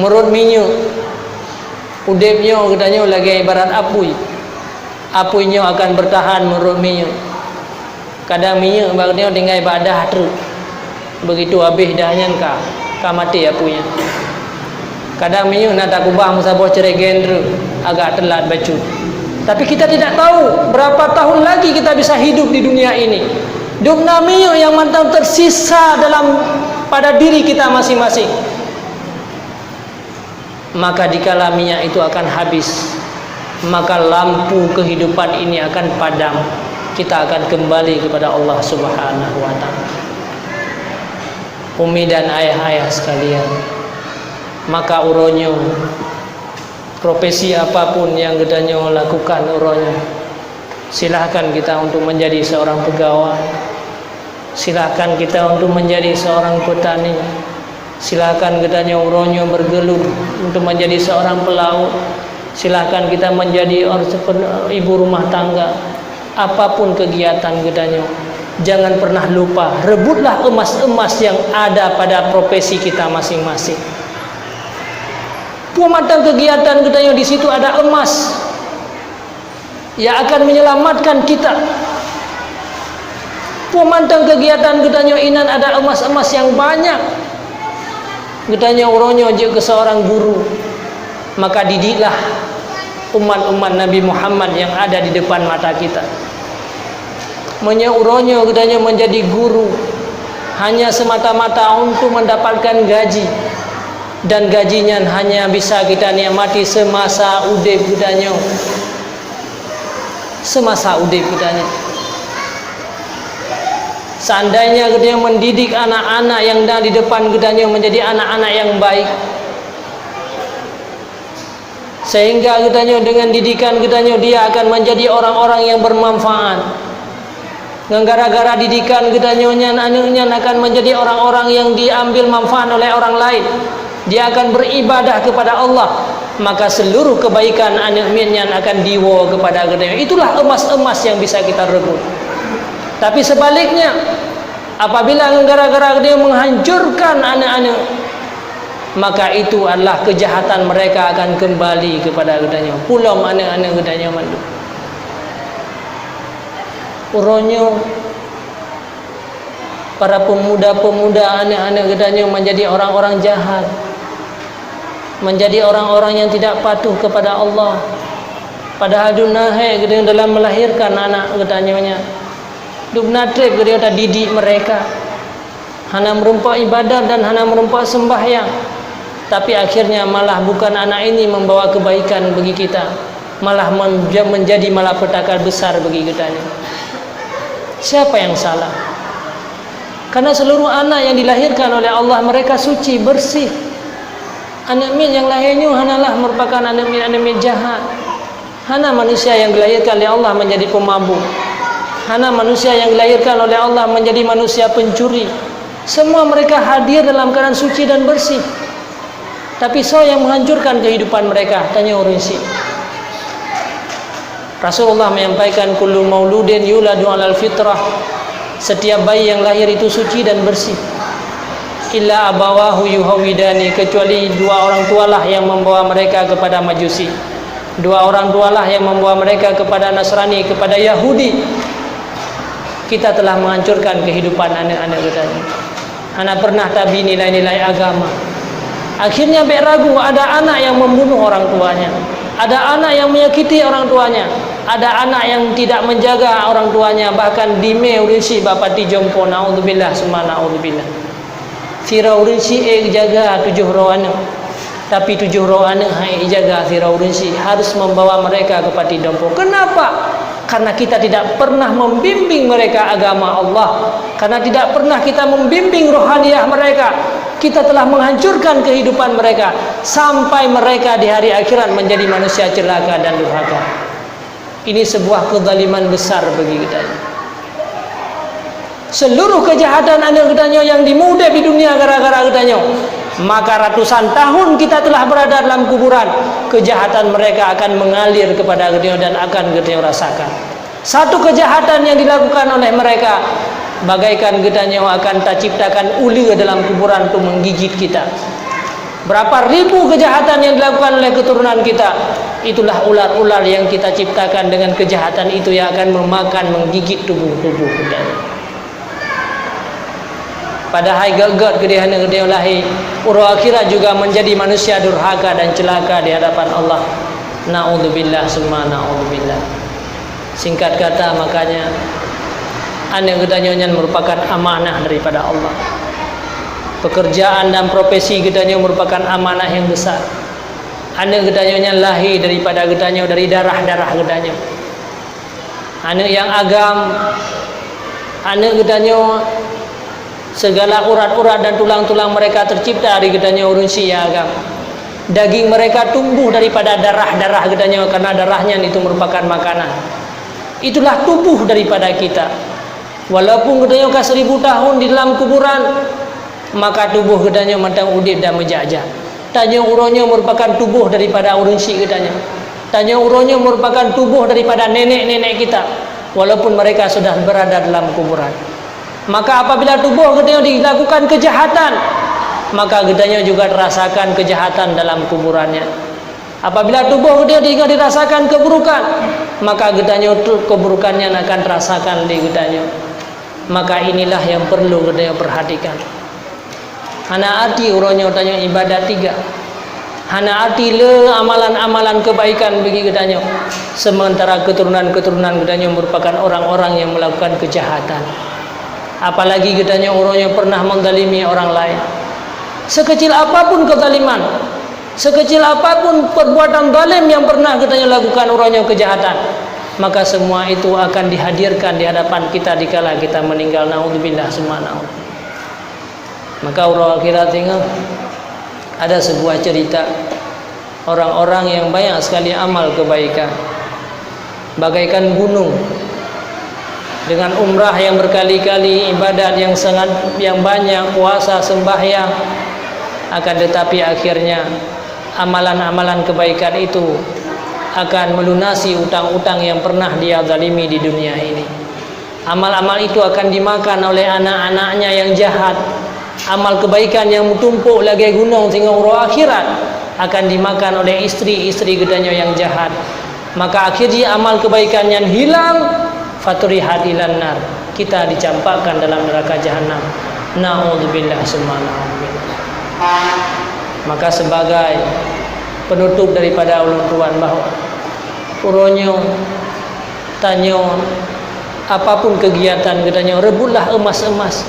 Menurut minyu, udipnya kita lagi ibarat apuy. Apuynya akan bertahan menurut minyu. Kadang minyak bagusnya tinggal ibadah terus. Begitu habis dahnya ka mati apunya. Kadang minyak nak tak kubah musabah ceregen terus, agak telat bacu. Tapi kita tidak tahu berapa tahun lagi kita bisa hidup di dunia ini. Dukna minyak yang mantap tersisa dalam pada diri kita masing-masing. Maka dikala minyak itu akan habis, maka lampu kehidupan ini akan padam. kita akan kembali kepada Allah Subhanahu wa taala. Umi dan ayah-ayah sekalian, maka uronyo profesi apapun yang kita lakukan uronyo, silahkan kita untuk menjadi seorang pegawai, silahkan kita untuk menjadi seorang petani, silahkan kita uronyo bergelut untuk menjadi seorang pelaut, silahkan kita menjadi ibu rumah tangga. Apapun kegiatan kita, jangan pernah lupa, rebutlah emas-emas yang ada pada profesi kita masing-masing. Pumatang kegiatan kita, di situ ada emas yang akan menyelamatkan kita. Pumatang kegiatan kita, inan ada emas-emas yang banyak. Kita uronyo je ke seorang guru, maka didiklah umat-umat Nabi Muhammad yang ada di depan mata kita. Menyeuronyo kedanya menjadi guru hanya semata-mata untuk mendapatkan gaji, dan gajinya hanya bisa kita nikmati semasa udip kedanya, semasa udip kedanya. Seandainya kedanya mendidik anak-anak yang ada di depan kedanya menjadi anak-anak yang baik, sehingga katanya dengan didikan katanya dia akan menjadi orang-orang yang bermanfaat. Gara-gara didikan katanya anaknya akan menjadi orang-orang yang diambil manfaat oleh orang lain. Dia akan beribadah kepada Allah, maka seluruh kebaikan anaknya akan diwo kepada katanya. Itulah emas-emas yang bisa kita rebut. Tapi sebaliknya, apabila gara-gara dia menghancurkan anak-anak, maka itu adalah kejahatan mereka akan kembali kepada gedanya. Pulau anak-anak gedanya mandu. Uronyo para pemuda-pemuda anak-anak gedanya menjadi orang-orang jahat, menjadi orang-orang yang tidak patuh kepada Allah. Padahal dunahe gedanya dalam melahirkan anak gedanya, dubnatrep gedanya didik mereka, hana merumpak ibadat dan hana merumpak sembahyang. Tapi akhirnya malah bukan anak ini membawa kebaikan bagi kita, malah menjadi malapetaka besar bagi kita. Siapa yang salah? Karena seluruh anak yang dilahirkan oleh Allah mereka suci, bersih. Anak min yang lahirnya hanalah merupakan anak min jahat. Hana manusia yang dilahirkan oleh Allah menjadi pemabuk. Hana manusia yang dilahirkan oleh Allah menjadi manusia pencuri. Semua mereka hadir dalam keadaan suci dan bersih. Tapi so yang menghancurkan kehidupan mereka, tanya orang si. Rasulullah menyampaikan kullu mauludin yuladu 'alal fitrah. Setiap bayi yang lahir itu suci dan bersih. Illa abawahu yuhawidani, kecuali dua orang tualah yang membawa mereka kepada Majusi. Dua orang tualah yang membawa mereka kepada Nasrani, kepada Yahudi. Kita telah menghancurkan kehidupan anak-anak kita. Anak pernah tabi nilai-nilai agama. Akhirnya ragu, ada anak yang membunuh orang tuanya, ada anak yang menyakiti orang tuanya, ada anak yang tidak menjaga orang tuanya, bahkan dime urinsi bapak ti jompo, naudzubillah summa naudzubillah. Sira urinsi jaga 7 roh anak, tapi 7 roh anak hai jaga sira urinsi, harus membawa mereka ke pati jompo. Kenapa? Karena kita tidak pernah membimbing mereka agama Allah, karena tidak pernah kita membimbing rohaniah mereka. Kita telah menghancurkan kehidupan mereka sampai mereka di hari akhirat menjadi manusia celaka dan durhaka. Ini sebuah kezaliman besar bagi kita. Seluruh kejahatan anak kita yang dimudai di dunia gara-gara kita, maka ratusan tahun kita telah berada dalam kuburan, kejahatan mereka akan mengalir kepada kita dan akan kita rasakan. Satu kejahatan yang dilakukan oleh mereka, bagaikan getanya akan tak ciptakan uli dalam kuburan untuk menggigit kita. Berapa ribu kejahatan yang dilakukan oleh keturunan kita, itulah ular-ular yang kita ciptakan dengan kejahatan itu yang akan memakan, menggigit tubuh-tubuh kita. Padahal gagat kedihana lahir, ura akhirat juga menjadi manusia durhaka dan celaka di hadapan Allah. Naudzubillah summa naudzubillah. Singkat kata, makanya anak gedanya merupakan amanah daripada Allah. Pekerjaan dan profesi gedanya merupakan amanah yang besar. Anak gedanya lahir daripada gedanya, dari darah-darah gedanya. Anak yang agam, anak gedanya segala urat-urat dan tulang-tulang mereka tercipta dari gedanya urun sia agam. Daging mereka tumbuh daripada darah-darah gedanya, karena darahnya itu merupakan makanan. Itulah tubuh daripada kita. Walaupun gedanya ke 1000 tahun di dalam kuburan, maka tubuh gedanya macam udip dan menjajah. Tanya uronya merupakan tubuh daripada urun si gedanya. Tanya uronya merupakan tubuh daripada nenek-nenek kita, walaupun mereka sudah berada dalam kuburan. Maka apabila tubuh gedanya dilakukan kejahatan, maka gedanya juga terasakan kejahatan dalam kuburannya. Apabila tubuh gedanya dirasakan keburukan, maka gedanya keburukannya akan terasakan di gedanya. Maka inilah yang perlu gedanya perhatikan. Hana arti uronya tanya ibadat 3. Hana arti le amalan-amalan kebaikan bagi gedanya, sementara keturunan-keturunan gedanya merupakan orang-orang yang melakukan kejahatan. Apalagi gedanya uronya pernah menzalimi orang lain. Sekecil apapun kezaliman, sekecil apapun perbuatan zalim yang pernah gedanya lakukan uronya kejahatan, maka semua itu akan dihadirkan di hadapan kita dikala kita meninggal. Naudzubillah summa naud. Maka urang akhirat tinggal ada sebuah cerita orang-orang yang banyak sekali amal kebaikan, bagaikan gunung dengan umrah yang berkali-kali, ibadat yang banyak, puasa, sembahyang, akan tetapi akhirnya amalan-amalan kebaikan itu akan melunasi utang-utang yang pernah dia zalimi di dunia ini. Amal-amal itu akan dimakan oleh anak-anaknya yang jahat. Amal kebaikan yang tumpuk lagi gunung sehingga urang akhirat akan dimakan oleh istri-istri gedanya yang jahat. Maka akhirnya amal kebaikan yang hilang, faturihat ilan nar, kita dicampakkan dalam neraka jahanam. Naudzubillah summa naudzubillah. Maka sebagai penutup daripada ulun tuan bahawa uronyo tanyo apapun kegiatan gedanya, rebutlah emas-emas,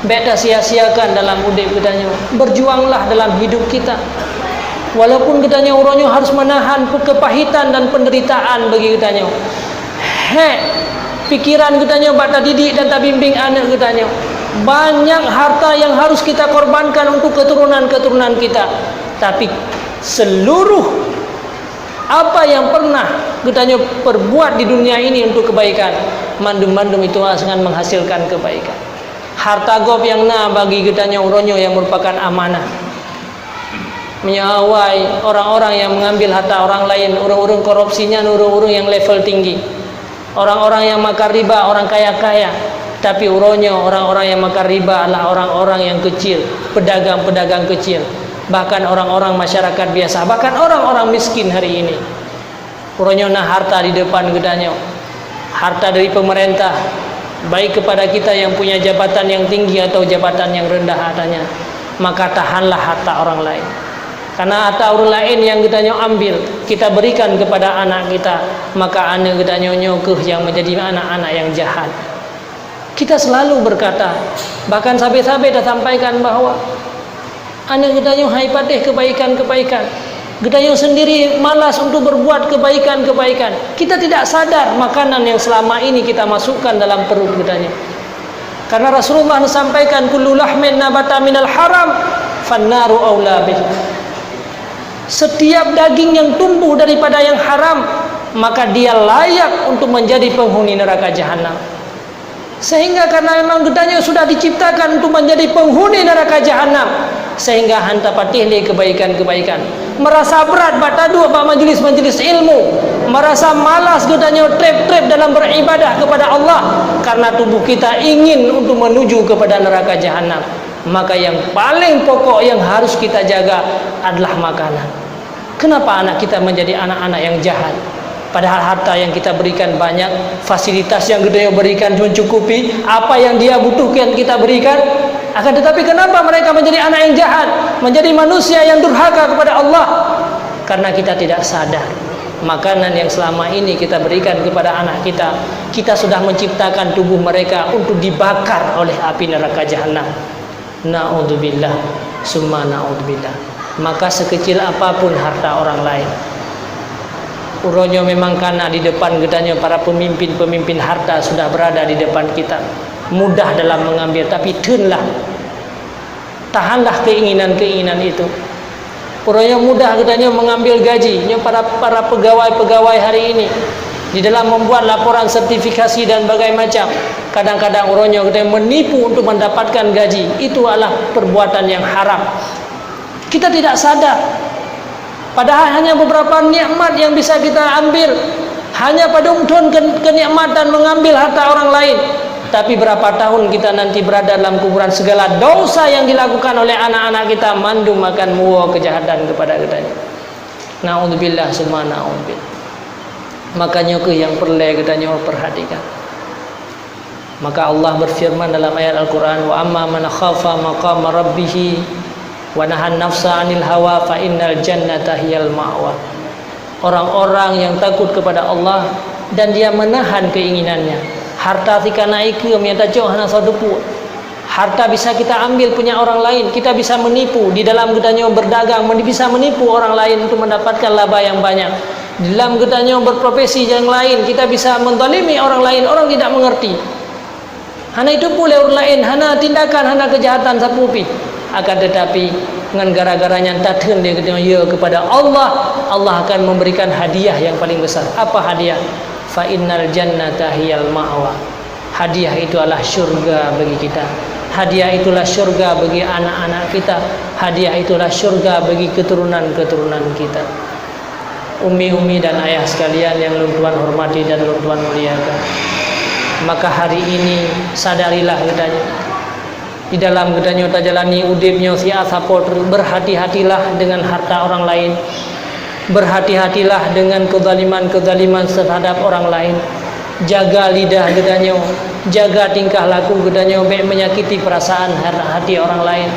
beda sia-siakan dalam udip gedanya, berjuanglah dalam hidup kita. Walaupun gedanya uronyo harus menahan kepahitan dan penderitaan bagi gedanya, pikiran gedanya bata didik dan tak bimbing anak gedanya, banyak harta yang harus kita korbankan untuk keturunan-keturunan kita. Tapi seluruh apa yang pernah gedanya perbuat di dunia ini untuk kebaikan, mandum-mandum itu akan menghasilkan kebaikan. Harta gob yang bagi gedanya uronyo yang merupakan amanah, menyawai orang-orang yang mengambil harta orang lain, urung-urung korupsinya, urung-urung yang level tinggi, orang-orang yang makan riba, orang kaya-kaya. Tapi uronyo orang-orang yang makan riba adalah orang-orang yang kecil, pedagang-pedagang kecil, bahkan orang-orang masyarakat biasa, bahkan orang-orang miskin hari ini. Uronyo harta di depan gedanya, harta dari pemerintah, baik kepada kita yang punya jabatan yang tinggi atau jabatan yang rendah hartanya, maka tahanlah harta orang lain. Karena harta orang lain yang gedanya ambil, kita berikan kepada anak kita, maka anak gedanya nyokuh yang menjadi anak-anak yang jahat. Kita selalu berkata, bahkan sampai-sampai dah sampaikan bahawa anak gedanya hai patih kebaikan-kebaikan, gedanya sendiri malas untuk berbuat kebaikan-kebaikan. Kita tidak sadar makanan yang selama ini kita masukkan dalam perut gedanya. Karena Rasulullah sampaikan, kullu lahmin nabata minal haram fannaru aula bih. Setiap daging yang tumbuh daripada yang haram, maka dia layak untuk menjadi penghuni neraka jahanam. Sehingga karena memang gedanya sudah diciptakan untuk menjadi penghuni neraka jahanam, sehingga hanta patihli kebaikan-kebaikan, merasa berat batadu apa majlis-majlis ilmu, merasa malas gedanya trip-trip dalam beribadah kepada Allah, karena tubuh kita ingin untuk menuju kepada neraka jahanam. Maka yang paling pokok yang harus kita jaga adalah makanan. Kenapa anak kita menjadi anak-anak yang jahat? Padahal harta yang kita berikan banyak, fasilitas yang gedenya berikan mencukupi, apa yang dia butuhkan kita berikan. Akan tetapi kenapa mereka menjadi anak yang jahat, menjadi manusia yang durhaka kepada Allah? Karena kita tidak sadar makanan yang selama ini kita berikan kepada anak kita, kita sudah menciptakan tubuh mereka untuk dibakar oleh api neraka jahanam. Naudzubillah summa naudzubillah. Maka sekecil apapun harta orang lain, Uronyo memang karena di depan katanya para pemimpin-pemimpin harta sudah berada di depan kita, mudah dalam mengambil, tapi tunlah, tahanlah keinginan-keinginan itu. Uronyo mudah katanya mengambil gaji, para pegawai-pegawai hari ini di dalam membuat laporan sertifikasi dan bagai macam. Kadang-kadang uronyo kita menipu untuk mendapatkan gaji. Itu adalah perbuatan yang haram. Kita tidak sadar. Padahal hanya beberapa nikmat yang bisa kita ambil. Hanya pada umtun kenikmatan mengambil harta orang lain. Tapi berapa tahun kita nanti berada dalam kuburan, segala dosa yang dilakukan oleh anak-anak kita mandum akan muwa kejahatan kepada kita. Na'udzubillah summa na'udzubillah. Makanya ke yang perlu katanya perhatikan. Maka Allah berfirman dalam ayat Al-Quran, wa amma man khafa maqama rabbih wa nahan nafsa 'anil hawa fa innal jannata hiyal ma'wa. Orang-orang yang takut kepada Allah dan dia menahan keinginannya. Harta tika naik menyata jauh hana sadupu. Harta bisa kita ambil punya orang lain, kita bisa menipu di dalam katanya berdagang, bisa menipu orang lain untuk mendapatkan laba yang banyak. Dalam katanya berprofesi yang lain, kita bisa menzalimi orang lain, orang tidak mengerti. Hana itu pula orang lain, hana tindakan, hana kejahatan sapupi. Akan tetapi dengan gara-garanya tatun dia katanya ya kepada Allah, Allah akan memberikan hadiah yang paling besar. Apa hadiah? Fa innal jannata hiyal ma'wa. Hadiah itu adalah syurga bagi kita. Hadiah itulah syurga bagi anak-anak kita. Hadiah itulah syurga bagi keturunan-keturunan kita. Umi-umi dan ayah sekalian yang Tuhan hormati dan Tuhan muliakan, maka hari ini sadarilah katanya di dalam katanya tajalani udipnya si asapot, berhati-hatilah dengan harta orang lain, berhati-hatilah dengan kezaliman-kezaliman terhadap orang lain. Jaga lidah katanya, jaga tingkah laku katanya, baik menyakiti perasaan hati orang lain.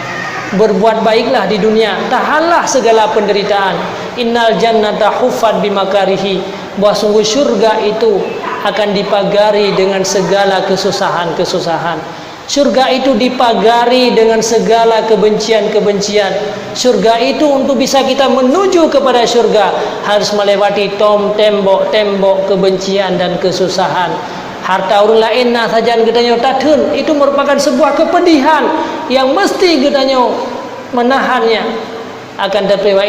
Berbuat baiklah di dunia, tahanlah segala penderitaan. Innal jannata huffat bimakarihi. Bahwa sungguh syurga itu akan dipagari dengan segala kesusahan-kesusahan. Syurga itu dipagari dengan segala kebencian-kebencian. Syurga itu untuk bisa kita menuju kepada syurga harus melewati tembok-tembok kebencian dan kesusahan. Harta orang lain nah sajan katanya tatun, itu merupakan sebuah kepedihan yang mesti katanya menahannya. Akan tetapi wa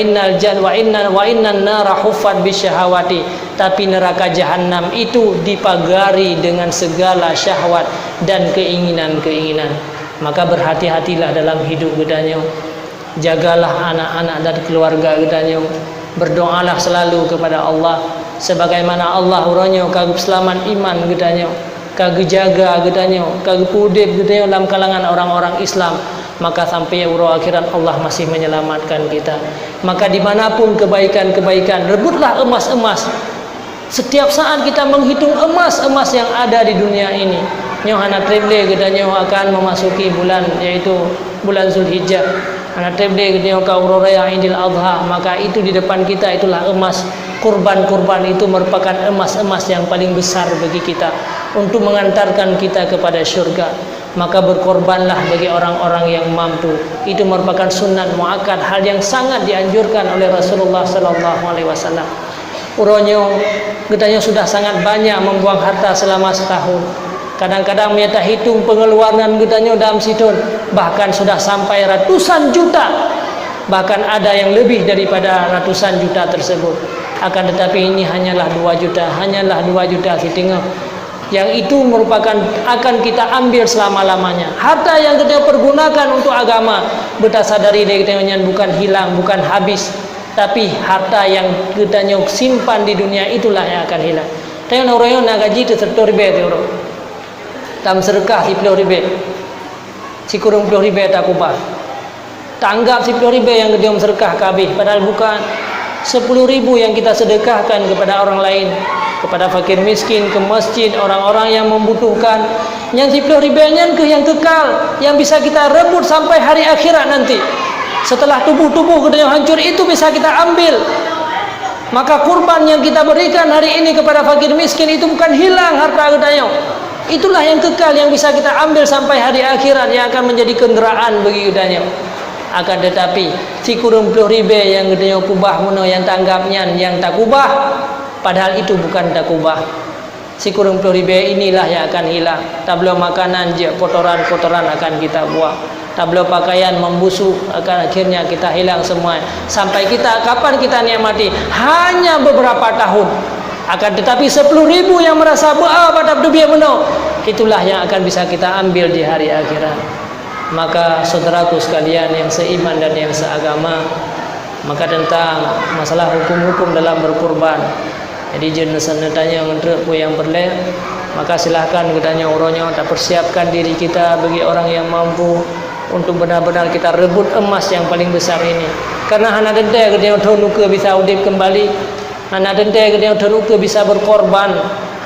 innan nara huffat bisyahawati, tapi neraka jahanam itu dipagari dengan segala syahwat dan keinginan-keinginan. Maka berhati-hatilah dalam hidup katanya. Jagalah anak-anak dan keluarga katanya. Berdoalah selalu kepada Allah sebagaimana Allah urangnya kagum selamat iman katanya, kagum jaga katanya, kagum pudip katanya dalam kalangan orang-orang Islam. Maka sampai urang akhirat Allah masih menyelamatkan kita. Maka dimanapun kebaikan-kebaikan, rebutlah emas-emas. Setiap saat kita menghitung emas-emas yang ada di dunia ini. Nyohana treble katanya akan memasuki bulan, yaitu bulan Zulhijjah. Anak treble katanya kau raya Idul Adha, maka itu di depan kita itulah emas. Kurban-kurban itu merupakan emas-emas yang paling besar bagi kita untuk mengantarkan kita kepada syurga. Maka berkorbanlah bagi orang-orang yang mampu. Itu merupakan sunat muakkad, hal yang sangat dianjurkan oleh Rasulullah sallallahu alaihi wasallam. Uronyo katanya sudah sangat banyak membuang harta selama setahun. Kadang-kadang mereka hitung pengeluaran katanya dalam situ bahkan sudah sampai ratusan juta. Bahkan ada yang lebih daripada ratusan juta tersebut. Akan tetapi ini hanyalah 2 juta, hanyalah 2 juta kita. Yang itu merupakan akan kita ambil selama-lamanya. Harta yang kita pergunakan untuk agama, kita sadari dari kita bukan hilang, bukan habis, tapi harta yang kita simpan di dunia itulah yang akan hilang. Tapi orang yang nak gaji itu 10 ribu euro. Tam sedekah 10 ribu. Si kurang 10 ribu tak kubah. Tanggap 10 ribu yang dia sedekah kabeh, padahal bukan 10 ribu yang kita sedekahkan kepada orang lain, kepada fakir miskin, ke masjid, orang-orang yang membutuhkan. Yang 10 ribunya ke yang kekal, yang bisa kita rebut sampai hari akhirat nanti. Setelah tubuh-tubuh kita yang hancur itu bisa kita ambil. Maka kurban yang kita berikan hari ini kepada fakir miskin itu bukan hilang harta kita. Itulah yang kekal yang bisa kita ambil sampai hari akhirat, yang akan menjadi kenderaan bagi kita. Akan tetapi si kurung 10 ribu yang kita kubah muno yang tanggapnya yang tak kubah, Padahal itu bukan takubah. Si kurung puluh ribu inilah yang akan hilang. Tak boleh makanan je, kotoran-kotoran akan kita buang. Tak boleh pakaian membusuk, akan akhirnya kita hilang semua. Sampai kita, kapan kita nikmati? Hanya beberapa tahun. Akan tetapi 10.000 yang merasa pada dunia penuh, itulah yang akan bisa kita ambil di hari akhirat. Maka saudaraku sekalian yang seiman dan yang seagama, maka tentang masalah hukum-hukum dalam berkurban, jadi jenis tanya yang berleh, maka silahkan katanya orangnya tak persiapkan diri kita bagi orang yang mampu untuk benar-benar kita rebut emas yang paling besar ini. Karena hana dente katanya nuke bisa udip kembali, hana dente katanya nuke bisa berkorban,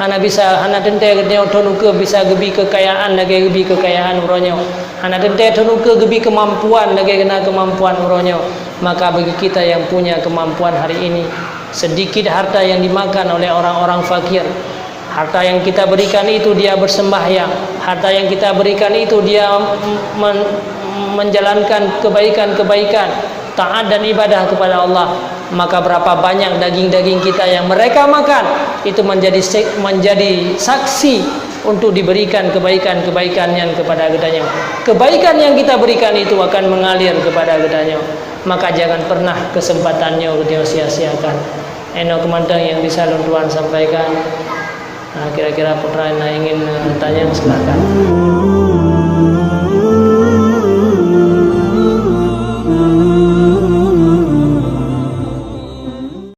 hana dente katanya nuke bisa gebi kekayaan lagi gebi kekayaan orangnya, hana dente nuke gebi kemampuan lagi kena kemampuan orangnya. Maka bagi kita yang punya kemampuan hari ini, sedikit harta yang dimakan oleh orang-orang fakir, harta yang kita berikan itu dia bersembahyang, harta yang kita berikan itu dia menjalankan kebaikan-kebaikan, taat dan ibadah kepada Allah. Maka berapa banyak daging-daging kita yang mereka makan itu menjadi saksi untuk diberikan kebaikan-kebaikan yang kepada gedanya. Kebaikan yang kita berikan itu akan mengalir kepada gedanya. Maka jangan pernah kesempatannya kita sia-siakan. Eno kemantang yang bisa Tuan sampaikan. Kira-kira putra yang ingin tanya, silakan.